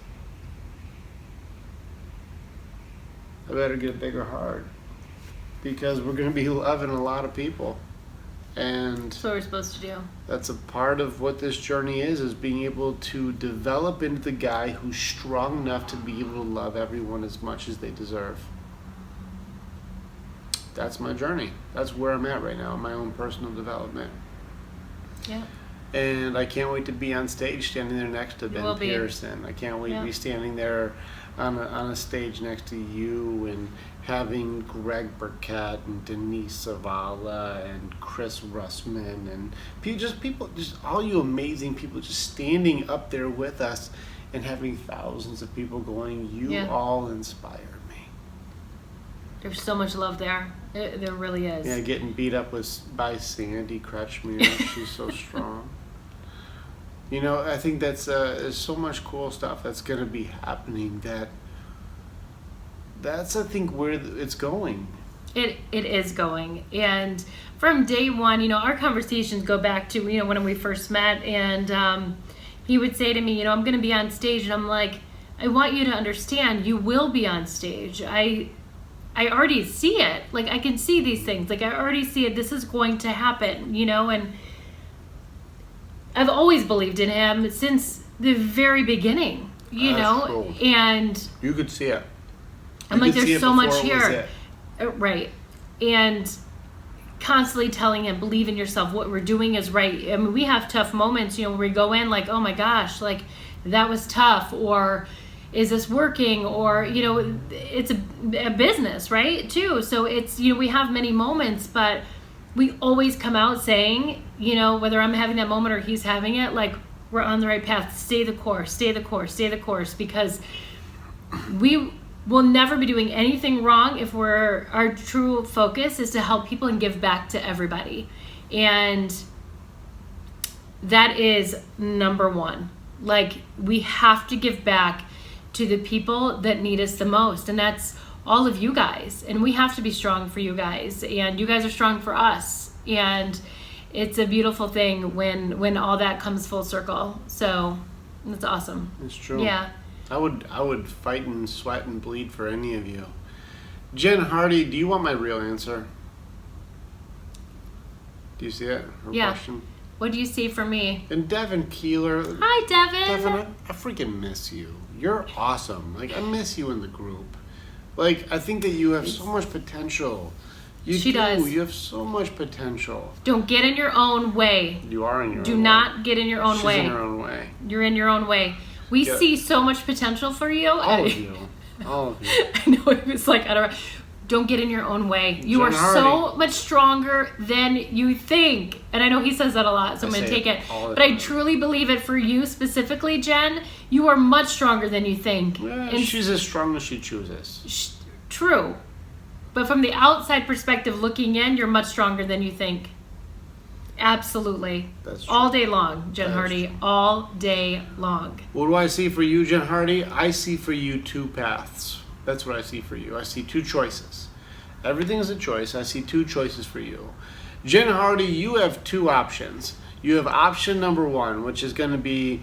I better get a bigger heart because we're going to be loving a lot of people, and that's what we're supposed to do. That's a part of what this journey is being able to develop into the guy who's strong enough to be able to love everyone as much as they deserve. That's my journey. That's where I'm at right now in my own personal development. Yeah. And I can't wait to be on stage standing there next to Ben Pearson. I can't wait to be standing there on a stage next to you and having Greg Burkett and Denise Zavala and Chris Russman and people, all you amazing people just standing up there with us and having thousands of people going, you all inspire me. There's so much love there. There really is. Yeah, getting beat up by Sandy Kretschmer. She's so strong. You know, I think there's so much cool stuff that's going to be happening that's I think where it's going. It is going. And from day one, our conversations go back to, when we first met, and he would say to me, I'm going to be on stage, and I'm like, I want you to understand, you will be on stage. I already see it. Like, I can see these things. Like, I already see it. This is going to happen, and I've always believed in him since the very beginning, you know, cool. And you could see it. I'm like, there's so much here. Right. And constantly telling him, believe in yourself, what we're doing is right. I mean, we have tough moments, where we go in like, oh my gosh, like that was tough, or is this working, or it's a business, right, too. So it's, we have many moments, but we always come out saying, whether I'm having that moment or he's having it, like, we're on the right path. Stay the course, stay the course, stay the course, because we will never be doing anything wrong if our true focus is to help people and give back to everybody. And that is number one. Like, we have to give back to the people that need us the most. And that's all of you guys. And we have to be strong for you guys. And you guys are strong for us. And it's a beautiful thing when all that comes full circle. So that's awesome. It's true. Yeah. I would fight and sweat and bleed for any of you. Jen Hardy, do you want my real answer? Do you see it? Her Yeah. question? What do you see for me? And Devin Keeler. Hi, Devin. Devin, I freaking miss you. You're awesome. Like, I miss you in the group. Like, I think that you have so much potential. She does. You have so much potential. Don't get in your own way. You are in your own way. Do not get in your own She's way. in her own way. You're in your own way. We Yeah. see so much potential for you. All of you. All of you. I know it was like, don't get in your own way. You Jen are so much stronger than you think. And I know he says that a lot, so I'm going to take it. All the But I time. truly believe it for you specifically, Jen. You are much stronger than you think. Yeah, And she's as strong as she chooses. True. But from the outside perspective looking in, you're much stronger than you think. Absolutely. That's true. All day long, Jen That is Hardy. true. All day long. What do I see for you, Jen Hardy? I see for you two paths. That's what I see for you. I see two choices. Everything is a choice. I see two choices for you. Jen Hardy, you have two options. You have option number one, which is going to be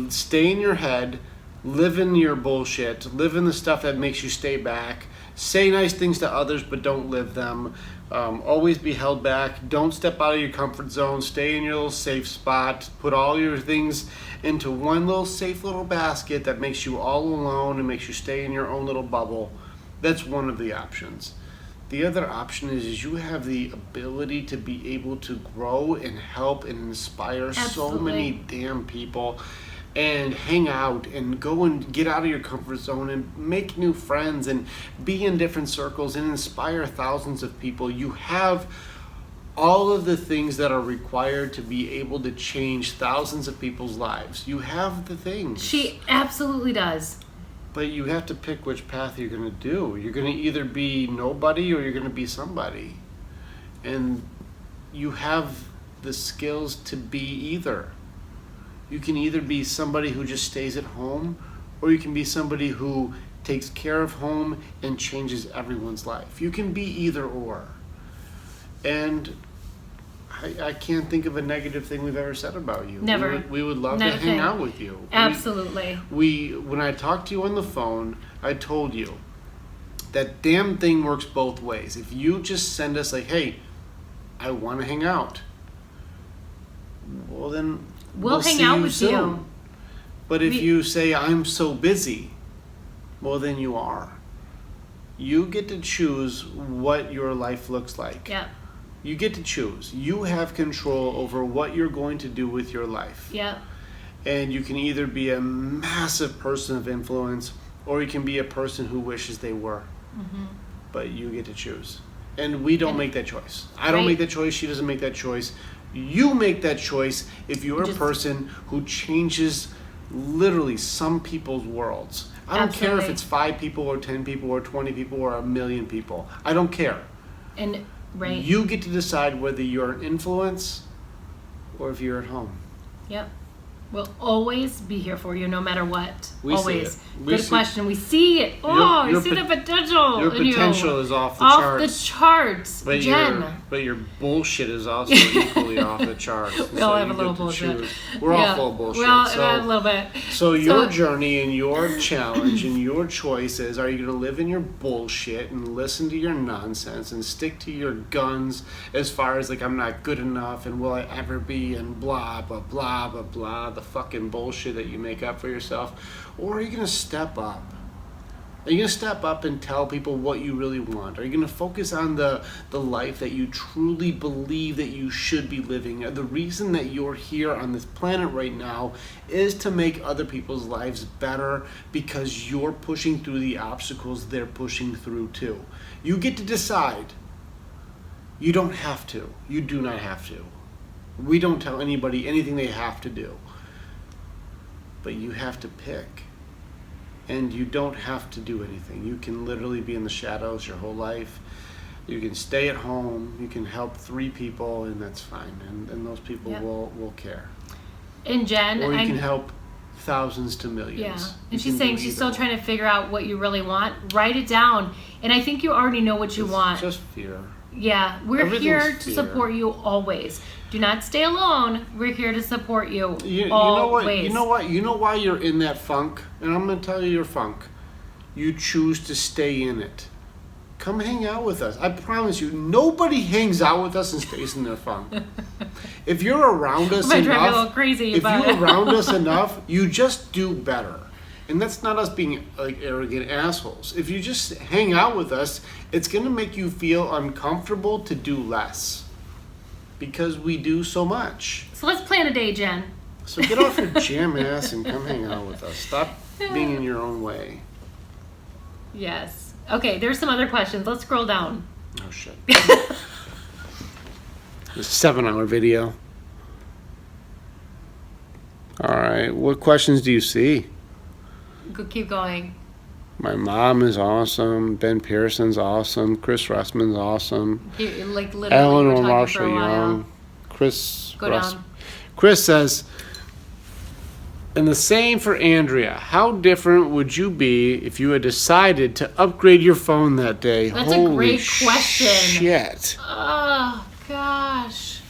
stay in your head, live in your bullshit, live in the stuff that makes you stay back, say nice things to others but don't live them, always be held back, don't step out of your comfort zone, stay in your little safe spot, put all your things into one little safe little basket that makes you all alone and makes you stay in your own little bubble. That's one of the options. The other option is you have the ability to be able to grow and help and inspire so Absolutely. many damn people and hang out and go and get out of your comfort zone and make new friends and be in different circles and inspire thousands of people. You have all of the things that are required to be able to change thousands of people's lives. You have the things. She absolutely does. But you have to pick which path you're going to do. You're going to either be nobody or you're going to be somebody. And you have the skills to be either. You can either be somebody who just stays at home, or you can be somebody who takes care of home and changes everyone's life. You can be either or. And I can't think of a negative thing we've ever said about you. Never. We would love Not to a hang thing. out with you. Absolutely. When I talked to you on the phone, I told you that damn thing works both ways. If you just send us like, hey, I want to hang out, well then We'll hang see out you with soon. you. But if you say I'm so busy, well then you are. You get to choose what your life looks like. Yeah. You get to choose. You have control over what you're going to do with your life. Yeah. And you can either be a massive person of influence or you can be a person who wishes they were. Mm-hmm. But you get to choose. And we don't And- make that choice. I don't Right. make that choice. She doesn't make that choice. You make that choice if you're a Just- person who changes literally some people's worlds. I don't care if Absolutely. it's 5 people or 10 people or 20 people or 1,000,000 people. I don't care. And right. You get to decide whether you're an influence or if you're at home. Yep. We'll always be here for you no matter what. We see always. it. We Good see- question. We see it. Oh, your you see pot- the potential. Your in you. potential is off the off charts. the charts. But Jen. your bullshit is also equally off the charts. We all have you a little get to bullshit. choose. We're all full of bullshit. We all so, have a little bit. so your So- journey and your challenge and your choices, are you going to live in your bullshit and listen to your nonsense and stick to your guns as far as like I'm not good enough and will I ever be and blah, blah, blah, blah, blah, the fucking bullshit that you make up for yourself? Or are you going to step up? Are you going to step up and tell people what you really want? Are you going to focus on the life that you truly believe that you should be living? The reason that you're here on this planet right now is to make other people's lives better because you're pushing through the obstacles they're pushing through too. You get to decide. You don't have to. You do not have to. We don't tell anybody anything they have to do. But you have to pick. And you don't have to do anything. You can literally be in the shadows your whole life. You can stay at home. You can help 3 people, and that's fine. And those people will care. And Jen, or you can help thousands to millions. Yeah. You And she's can saying do she's either still trying to figure out what you really want. Write it down. And I think you already know what you It's want. just fear. Yeah, we're Everything's here to fear. support you always. Do not stay alone. We're here to support you You know always. what? You know why you're in that funk? And I'm going to tell you your funk. You choose to stay in it. Come hang out with us. I promise you, nobody hangs out with us and stays in their funk. If you're around us Might drive you a enough, little crazy, if but- you're around us enough, you just do better. And that's not us being like arrogant assholes. If you just hang out with us, it's going to make you feel uncomfortable to do less. Because we do so much. So let's plan a day, Jen. So get off your jam ass and come hang out with us. Stop being in your own way. Yes. Okay, there's some other questions. Let's scroll down. Oh shit. This 7-hour video. Alright, what questions do you see? Keep going. My mom is awesome. Ben Pearson's awesome. Chris Russman's awesome. Like literally, Eleanor we're talking Marshall for a while. Young. Chris Go Russ. down. Chris says, and the same for Andrea. How different would you be if you had decided to upgrade your phone that day? That's Holy a great question. Shit. Oh gosh.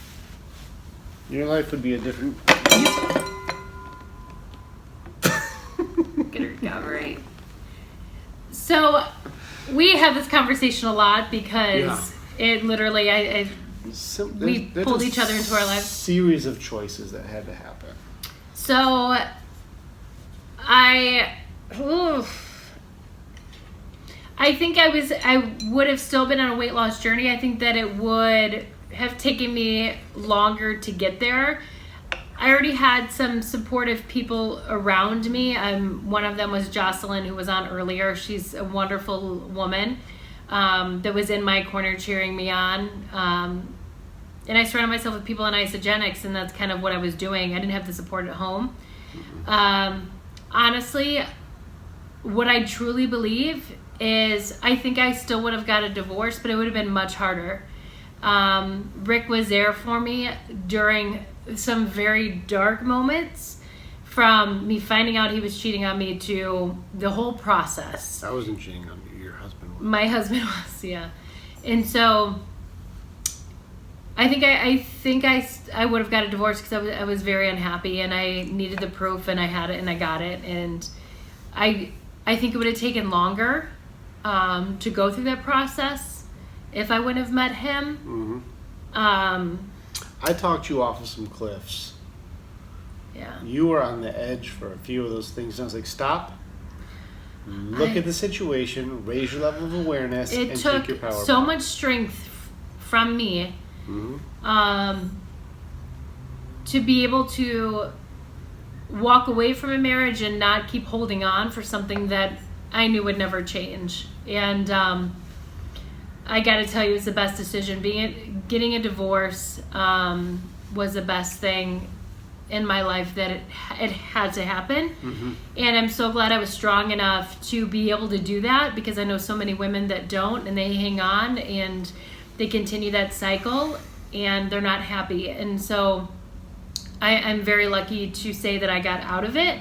Your life would be a different. Get her down right. So we have this conversation a lot because it literally, we pulled each other into our lives. Series of choices that had to happen. So I think I would have still been on a weight loss journey. I think that it would have taken me longer to get there. I already had some supportive people around me. One of them was Jocelyn, who was on earlier. She's a wonderful woman that was in my corner cheering me on. And I surrounded myself with people in isogenics, and that's kind of what I was doing. I didn't have the support at home. Honestly, what I truly believe is I think I still would have got a divorce, but it would have been much harder. Rick was there for me during some very dark moments, from me finding out he was cheating on me to the whole process. I wasn't cheating on you, your husband was. My husband was, yeah. And so I think I would have got a divorce because I was very unhappy, and I needed the proof, and I had it, and I got it. And I think it would have taken longer to go through that process if I wouldn't have met him. Mm-hmm. I talked you off of some cliffs. Yeah. You were on the edge for a few of those things. And I was like, stop. Look at the situation. Raise your level of awareness. It and took take your power so back. much strength from me Mm-hmm. To be able to walk away from a marriage and not keep holding on for something that I knew would never change. And I got to tell you, it was the best decision. Getting a divorce was the best thing in my life that it had to happen. Mm-hmm. And I'm so glad I was strong enough to be able to do that, because I know so many women that don't, and they hang on and they continue that cycle and they're not happy. And so I'm very lucky to say that I got out of it,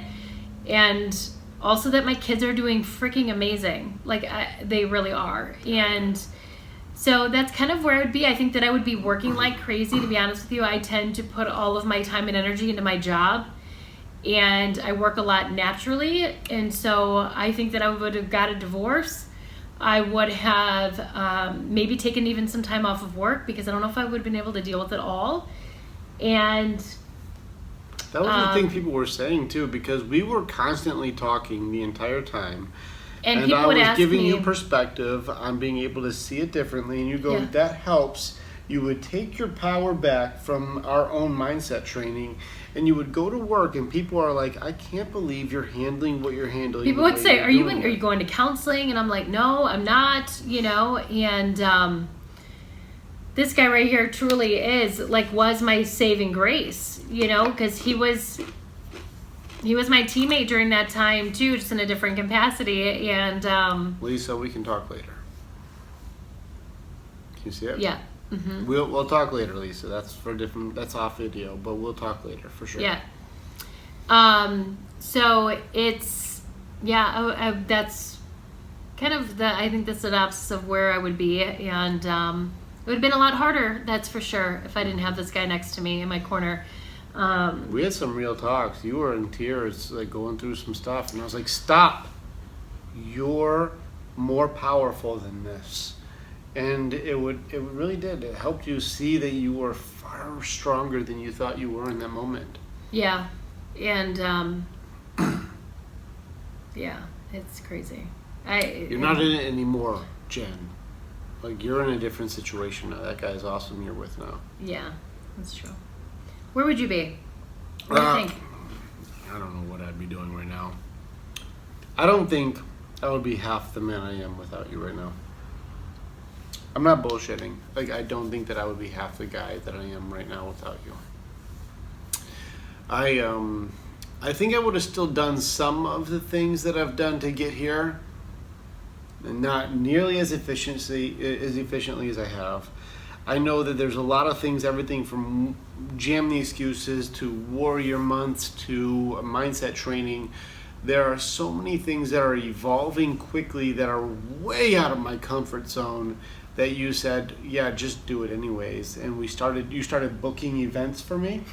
and also that my kids are doing freaking amazing. Like they really are. And so that's kind of where I would be. I think that I would be working like crazy, to be honest with you. I tend to put all of my time and energy into my job, and I work a lot naturally. And so I think that I would have got a divorce. I would have maybe taken even some time off of work, because I don't know if I would have been able to deal with it all. And that was the thing people were saying too, because we were constantly talking the entire time. And And people I would was ask giving me, you perspective on being able to see it differently, and you go, Yeah. that helps. You would take your power back from our own mindset training, and you would go to work, and people are like, I can't believe you're handling what you're handling. people the would way say, you're are you doing are you it." going to counseling? And I'm like, no, I'm not, and this guy right here truly was my saving grace, because he was my teammate during that time too, just in a different capacity. And Lisa, we can talk later. Can you see it? yeah. Mm-hmm. We'll talk later, Lisa. That's off video, but we'll talk later for sure. Yeah. So it's, that's kind of I think the synopsis of where I would be. And it would have been a lot harder, that's for sure, if I didn't have this guy next to me in my corner. We had some real talks. You were in tears, like going through some stuff, and I was like, stop. You're more powerful than this. And it really did. It helped you see that you were far stronger than you thought you were in that moment. Yeah. And yeah, it's crazy. You're not in it anymore, Jen. Like, you're in a different situation now. That guy's awesome you're with now. Yeah, that's true. Where would you be? What do you think? I don't know what I'd be doing right now. I don't think I would be half the man I am without you right now. I'm not bullshitting. Like, I don't think that I would be half the guy that I am right now without you. I think I would have still done some of the things that I've done to get here, and not nearly as efficiently as I have. I know that there's a lot of things, everything from Jam the Excuses to Warrior Months to mindset training. There are so many things that are evolving quickly that are way out of my comfort zone that you said, yeah, just do it anyways. And you started booking events for me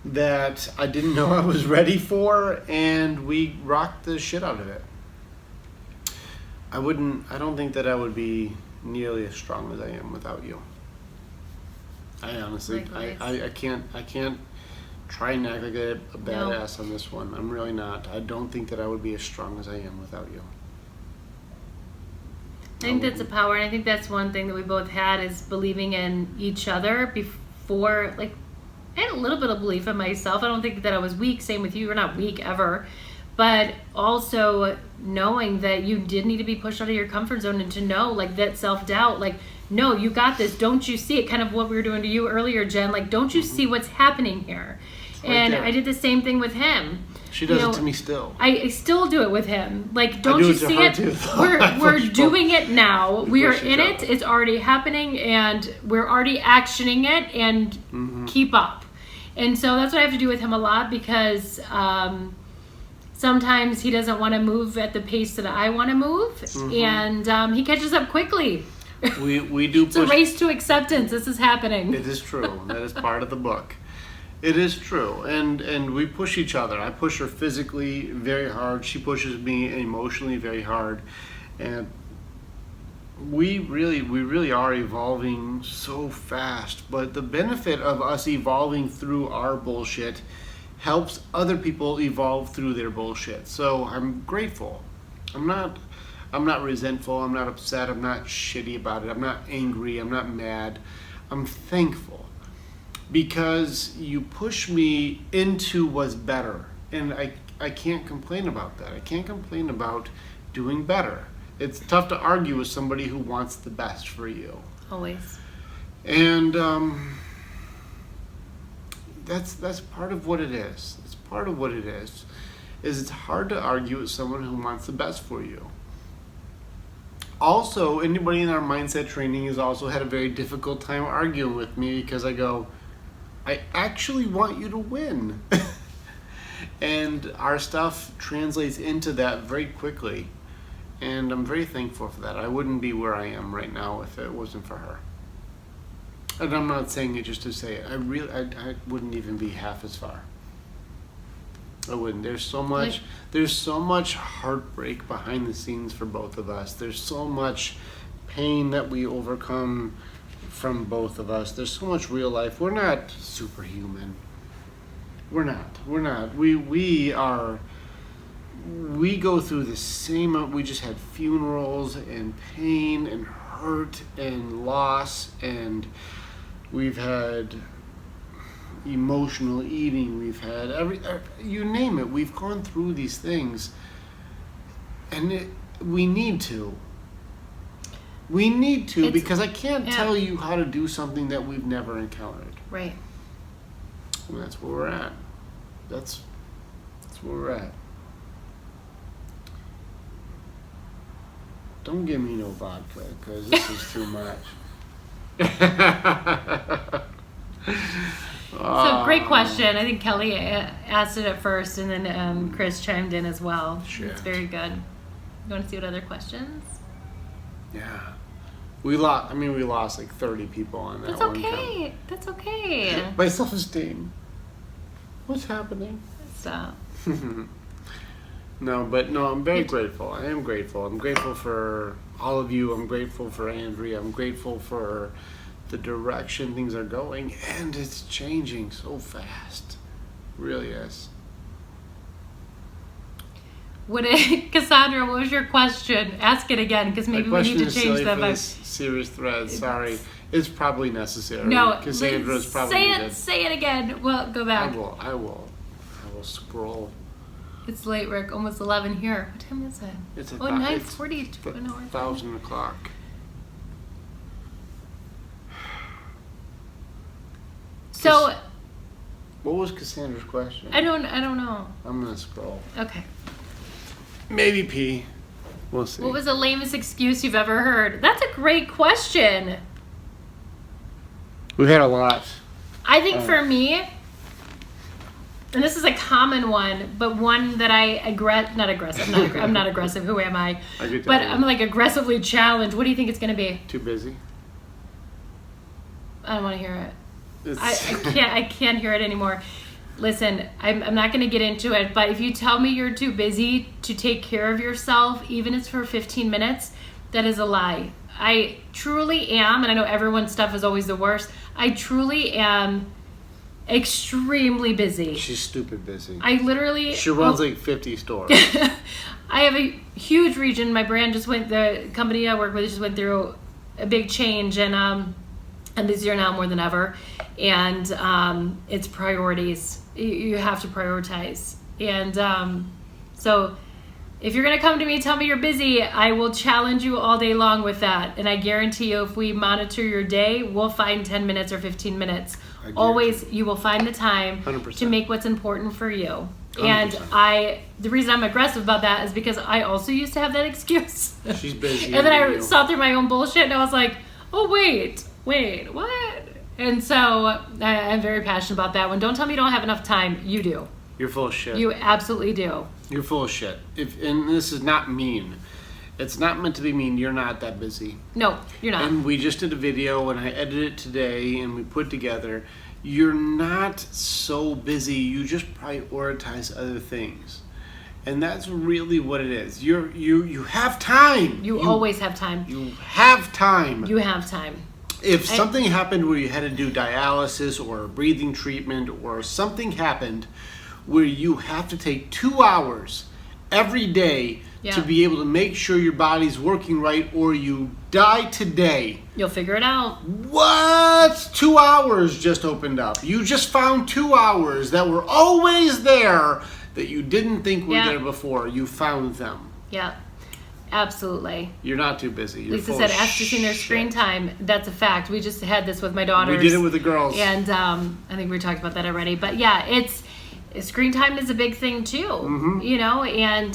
that I didn't know I was ready for, and we rocked the shit out of it. I don't think that I would be nearly as strong as I am without you. I honestly, I can't try and act like a badass on this one. I'm really not. I don't think that I would be as strong as I am without you. I think that's a power, and I think that's one thing that we both had is believing in each other before, like, I had a little bit of belief in myself. I don't think that I was weak. Same with you. You're not weak ever. But also knowing that you did need to be pushed out of your comfort zone, and to know, like, that self-doubt, like, no, you got this. Don't you see it? Kind of what we were doing to you earlier, Jen. Like, don't you see what's happening here? And I did the same thing with him. She does it to me still. I still do it with him. Like, don't do you it to see her it? too, We're doing it now. We are push in each it. other. It's already happening, and we're already actioning it. And keep up. And so that's what I have to do with him a lot, because sometimes he doesn't want to move at the pace that I want to move, and he catches up quickly. We do It's a race to acceptance. This is happening. It is true. That is part of the book. It is true, and we push each other. I push her physically very hard. She pushes me emotionally very hard, and we really are evolving so fast. But the benefit of us evolving through our bullshit helps other people evolve through their bullshit. So I'm grateful. I'm not resentful. I'm not upset. I'm not shitty about it. I'm not angry. I'm not mad. I'm thankful. Because you push me into what's better, and I can't complain about that. I can't complain about doing better. It's tough to argue with somebody who wants the best for you. Always. And that's part of what it is. It's part of what it is it's hard to argue with someone who wants the best for you. Also, anybody in our mindset training has also had a very difficult time arguing with me, because I go, I actually want you to win. And our stuff translates into that very quickly. And I'm very thankful for that. I wouldn't be where I am right now if it wasn't for her. And I'm not saying it just to say it. I wouldn't even be half as far. I wouldn't. There's so much heartbreak behind the scenes for both of us. There's so much pain that we overcome from both of us. There's so much real life. We're not superhuman. We're not. We are we go through the same. We just had funerals and pain and hurt and loss, and we've had emotional eating. We've had you name it. We've gone through these things, and we need to. We need to, because I can't tell you how to do something that we've never encountered. Right. And that's where we're at. That's where we're at. Don't give me no vodka, because this is too much. So great question. I think Kelly asked it at first, and then Chris chimed in as well. Shit. It's very good. You want to see what other questions? Yeah. We lost like 30 people on that. That's one okay. count. That's okay. My self-esteem. What's happening? Stop. No, I'm very grateful. I am grateful. I'm grateful for all of you. I'm grateful for Andrea. I'm grateful for the direction things are going, and it's changing so fast. It really is. Cassandra, what was your question? Ask it again, because maybe we need to change that. For this serious thread. Sorry, it's probably necessary. No, Cassandra's probably needed. Say it again. Well, go back. I will scroll. It's late, Rick. Almost 11 here. What time is it? It's 9:42. 1,000 o'clock. So, what was Cassandra's question? I don't know. I'm gonna scroll. Okay. Maybe pee. We'll see. What was the lamest excuse you've ever heard? That's a great question. We've had a lot. I think for me, and this is a common one, but one that not aggressive. I'm not aggressive. Who am I? But I'm like aggressively challenged. What do you think it's going to be? Too busy. I don't want to hear it. I can't hear it anymore. Listen, I'm not going to get into it, but if you tell me you're too busy to take care of yourself, even if it's for 15 minutes, that is a lie. I truly am, and I know everyone's stuff is always the worst. I truly am extremely busy. She's stupid busy. She runs like 50 stores. I have a huge region. My brand the company I work with just went through a big change, and this year now more than ever. And it's priorities. You have to prioritize. And so if you're going to come to me and tell me you're busy, I will challenge you all day long with that. And I guarantee you, if we monitor your day, we'll find 10 minutes or 15 minutes. Always, you will find the time 100%. To make what's important for you. 100%. And the reason I'm aggressive about that is because I also used to have that excuse. She's busy. And then I saw through my own bullshit, and I was like, oh, wait, what? And so I'm very passionate about that one. Don't tell me you don't have enough time. You do. You're full of shit. You absolutely do. You're full of shit. And this is not mean. It's not meant to be mean. You're not that busy. No, you're not. And we just did a video, and I edited it today, and we put together. You're not so busy. You just prioritize other things. And that's really what it is. You have time. You always have time. You have time. You have time. If something happened where you had to do dialysis or a breathing treatment, or something happened where you have to take 2 hours every day to be able to make sure your body's working right, or you die today. You'll figure it out. What? 2 hours just opened up. You just found 2 hours that were always there that you didn't think were there before. You found them. Yeah. Absolutely. You're not too busy. You're Lisa said, ask to see their screen time. That's a fact. We just had this with my daughters. We did it with the girls. And I think we talked about that already. But yeah, screen time is a big thing too. Mm-hmm. You know, and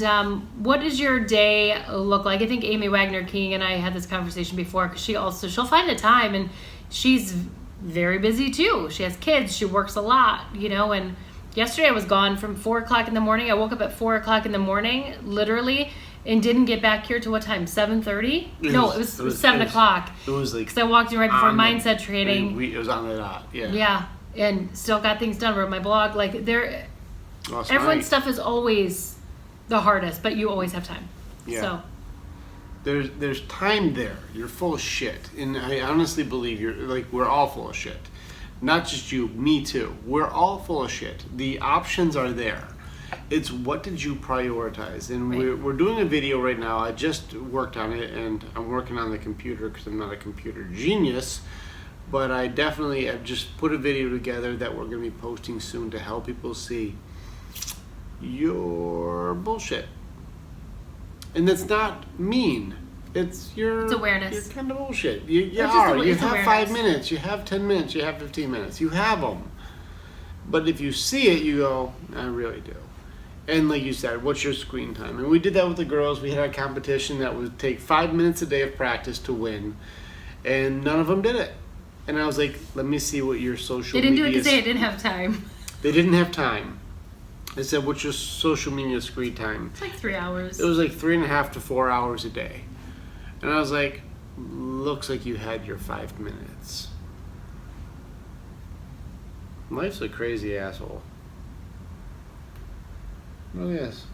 what does your day look like? I think Amy Wagner King and I had this conversation before, because she'll find the time, and she's very busy too. She has kids. She works a lot, you know, and yesterday I was gone from 4 o'clock in the morning. I woke up at 4 o'clock in the morning, literally, and didn't get back here to what time? 7:30? No, it was 7 o'clock. It was like, because I walked in right before mindset training. It was on the dot. Yeah. Yeah, and still got things done. Wrote my blog. Like everyone's stuff is always the hardest, but you always have time. Yeah. So there's time there. You're full of shit, and I honestly believe we're all full of shit. Not just you, me too. We're all full of shit. The options are there. It's what did you prioritize? And Right. we're doing a video right now. I just worked on it, and I'm working on the computer because I'm not a computer genius. But I definitely have just put a video together that we're going to be posting soon to help people see your bullshit. And that's not mean. It's awareness. You're kind of bullshit. You It's just are. You it's have awareness. 5 minutes. You have 10 minutes. You have 15 minutes. You have them. But if you see it, you go, I really do. And like you said, what's your screen time? And we did that with the girls. We had a competition that would take 5 minutes a day of practice to win. And none of them did it. And I was like, let me see what your social They didn't do it media... because they didn't have time. They didn't have time. I said, what's your social media screen time? It's like 3 hours. It was like 3.5 to 4 hours a day. And I was like, looks like you had your 5 minutes. Life's a crazy asshole. It really is.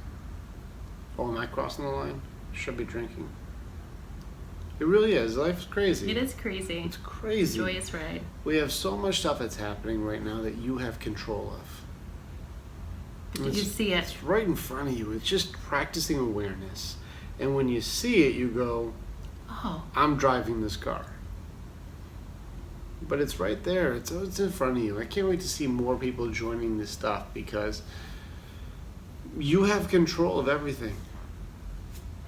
Oh, am I crossing the line? Should be drinking. It really is. Life's crazy. It is crazy. It's crazy. Joyous ride. We have so much stuff that's happening right now that you have control of. Did you see it? It's right in front of you. It's just practicing awareness. And when you see it, you go, Oh, I'm driving this car. But it's right there. It's in front of you. I can't wait to see more people joining this stuff because you have control of everything.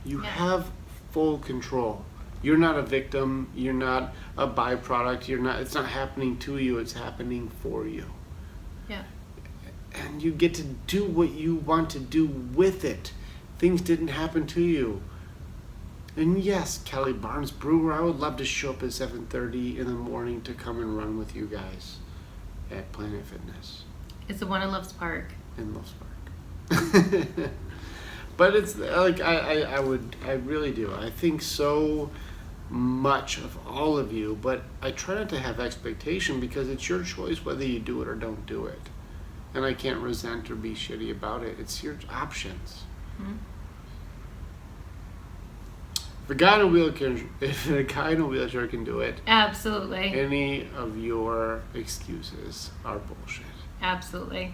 You Yeah. have full control. You're not a victim. You're not a byproduct. It's not happening to you. It's happening for you. yeah. And you get to do what you want to do with it. Things didn't happen to you. And yes, Kelly Barnes Brewer, I would love to show up at 7:30 in the morning to come and run with you guys at Planet Fitness It's the one in Loves Park. in Loves Park. But it's like I really do. I think so much of all of you, but I try not to have expectation because it's your choice whether you do it or don't do it. And I can't resent or be shitty about it. It's your options. Mm-hmm. If a guy in a wheelchair can do it, Absolutely. any of your excuses are bullshit. Absolutely.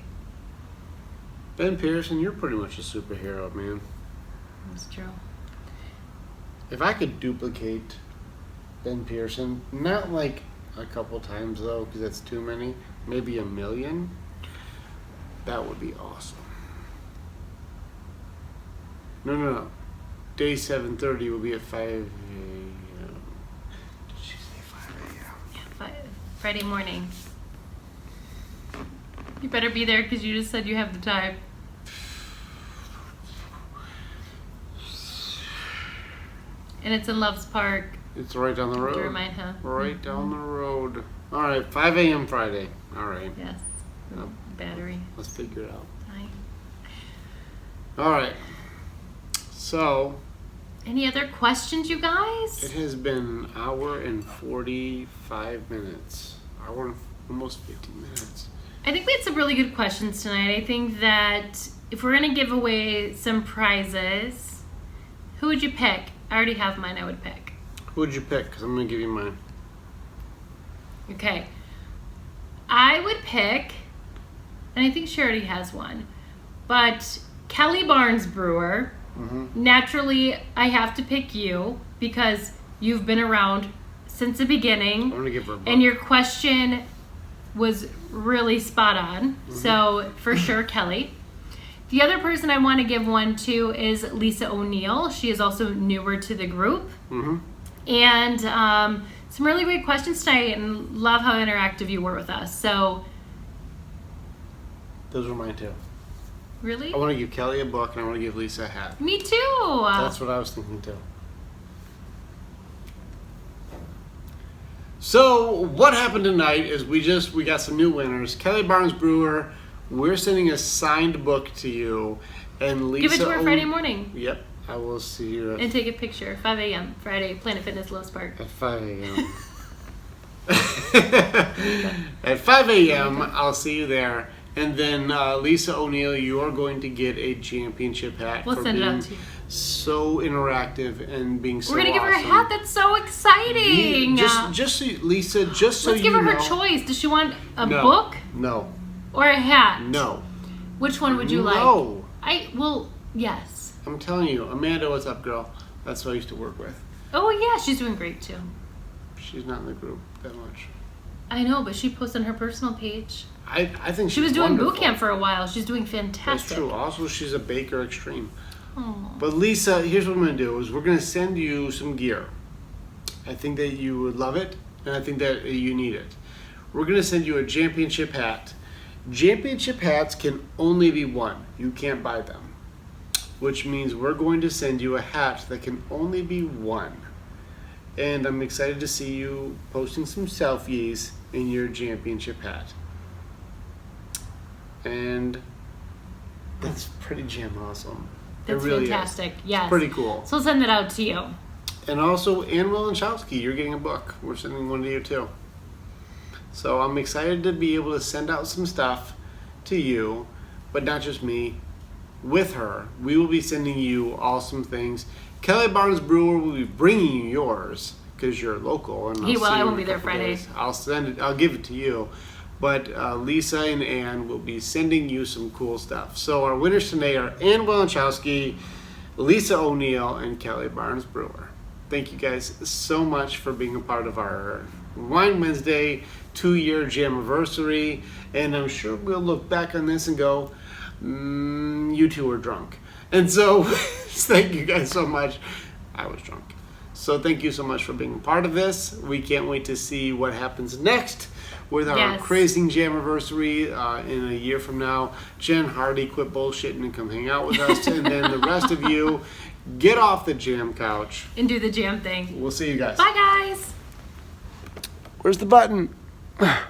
Ben Pearson, you're pretty much a superhero, man. That's true. If I could duplicate Ben Pearson, not like a couple times though, because that's too many, maybe 1 million, that would be awesome. No. Day 7:30 will be at 5 a.m. Did she say 5 a.m.? Yeah, Friday morning. You better be there because you just said you have the time. And it's in Loves Park. It's right down the road. To remind her. Right down the road. All right, 5 a.m. Friday. All right. Yes. Yep. Battery. Let's figure it out. Fine. All right. So, Any other questions, you guys? it has been an hour and 45 minutes. Hour and almost 50 minutes. I think we had some really good questions tonight. I think that if we're going to give away some prizes, who would you pick? I already have mine I would pick. Who would you pick? Because I'm going to give you mine. Okay. I would pick, and I think she already has one, but Kelly Barnes Brewer. Mm-hmm. Naturally, I have to pick you because you've been around since the beginning. I'm going to give her a book. And your question was really spot on. Mm-hmm. So, for sure, Kelly. The other person I want to give one to is Lisa O'Neill. She is also newer to the group. Mm-hmm. And some really great questions tonight, and love how interactive you were with us. So, Those were mine too. really? I want to give Kelly a book and I want to give Lisa a hat. Me too. That's what I was thinking too. So what happened tonight is we got some new winners. Kelly Barnes Brewer, we're sending a signed book to you, and Lisa. Give it to her Friday morning Yep, I will see you and take a picture. 5 a.m. Friday, Planet Fitness, Lowe's Park. at 5 a.m. At 5 a.m. I'll see you there. And then Lisa O'Neill, you are going to get a championship hat We'll for send it being out to you. so interactive and being so We're gonna give her a awesome. hat. That's so exciting. Just so, Lisa, just so Let's you give her know. her choice. Does she want a No. book No. or a hat? No. Which one would you like? No. Yes. I'm telling you, Amanda, what's up, girl? That's who I used to work with. Oh, yeah, she's doing great, too. She's not in the group that much. I know, but she posts on her personal page. I think She was doing wonderful. boot camp for a while. She's doing fantastic. That's true. Also, she's a baker extreme. Aw. But Lisa, here's what I'm going to do is we're going to send you some gear. I think that you would love it, and I think that you need it. We're going to send you a championship hat. Championship hats can only be one. You can't buy them. Which means we're going to send you a hat that can only be one. And I'm excited to see you posting some selfies in your championship hat. And that's pretty jam awesome. That's it really fantastic. Is. Yes. It's pretty cool. So I'll send that out to you. And also, Ann Wilenschowski, you're getting a book. We're sending one to you too. So I'm excited to be able to send out some stuff to you, but not just me. With her, we will be sending you awesome things. Kelly Barnes Brewer will be bringing you yours because you're local. And He will. I won't in be a there couple Friday. days. I'll send it. I'll give it to you. But Lisa and Ann will be sending you some cool stuff. So our winners today are Ann Wilenschowski, Lisa O'Neill, and Kelly Barnes Brewer. Thank you guys so much for being a part of our Wine Wednesday 2-year JAMivirsary. And I'm sure we'll look back on this and go, you two were drunk. And so thank you guys so much. I was drunk. So thank you so much for being a part of this. We can't wait to see what happens next with our crazy JAMivirsary in a year from now. Jen Hardy, quit bullshitting and come hang out with us. And then the rest of you, get off the jam couch. And do the jam thing. We'll see you guys. Bye, guys. Where's the button? I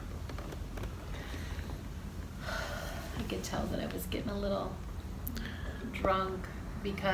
could tell that I was getting a little drunk because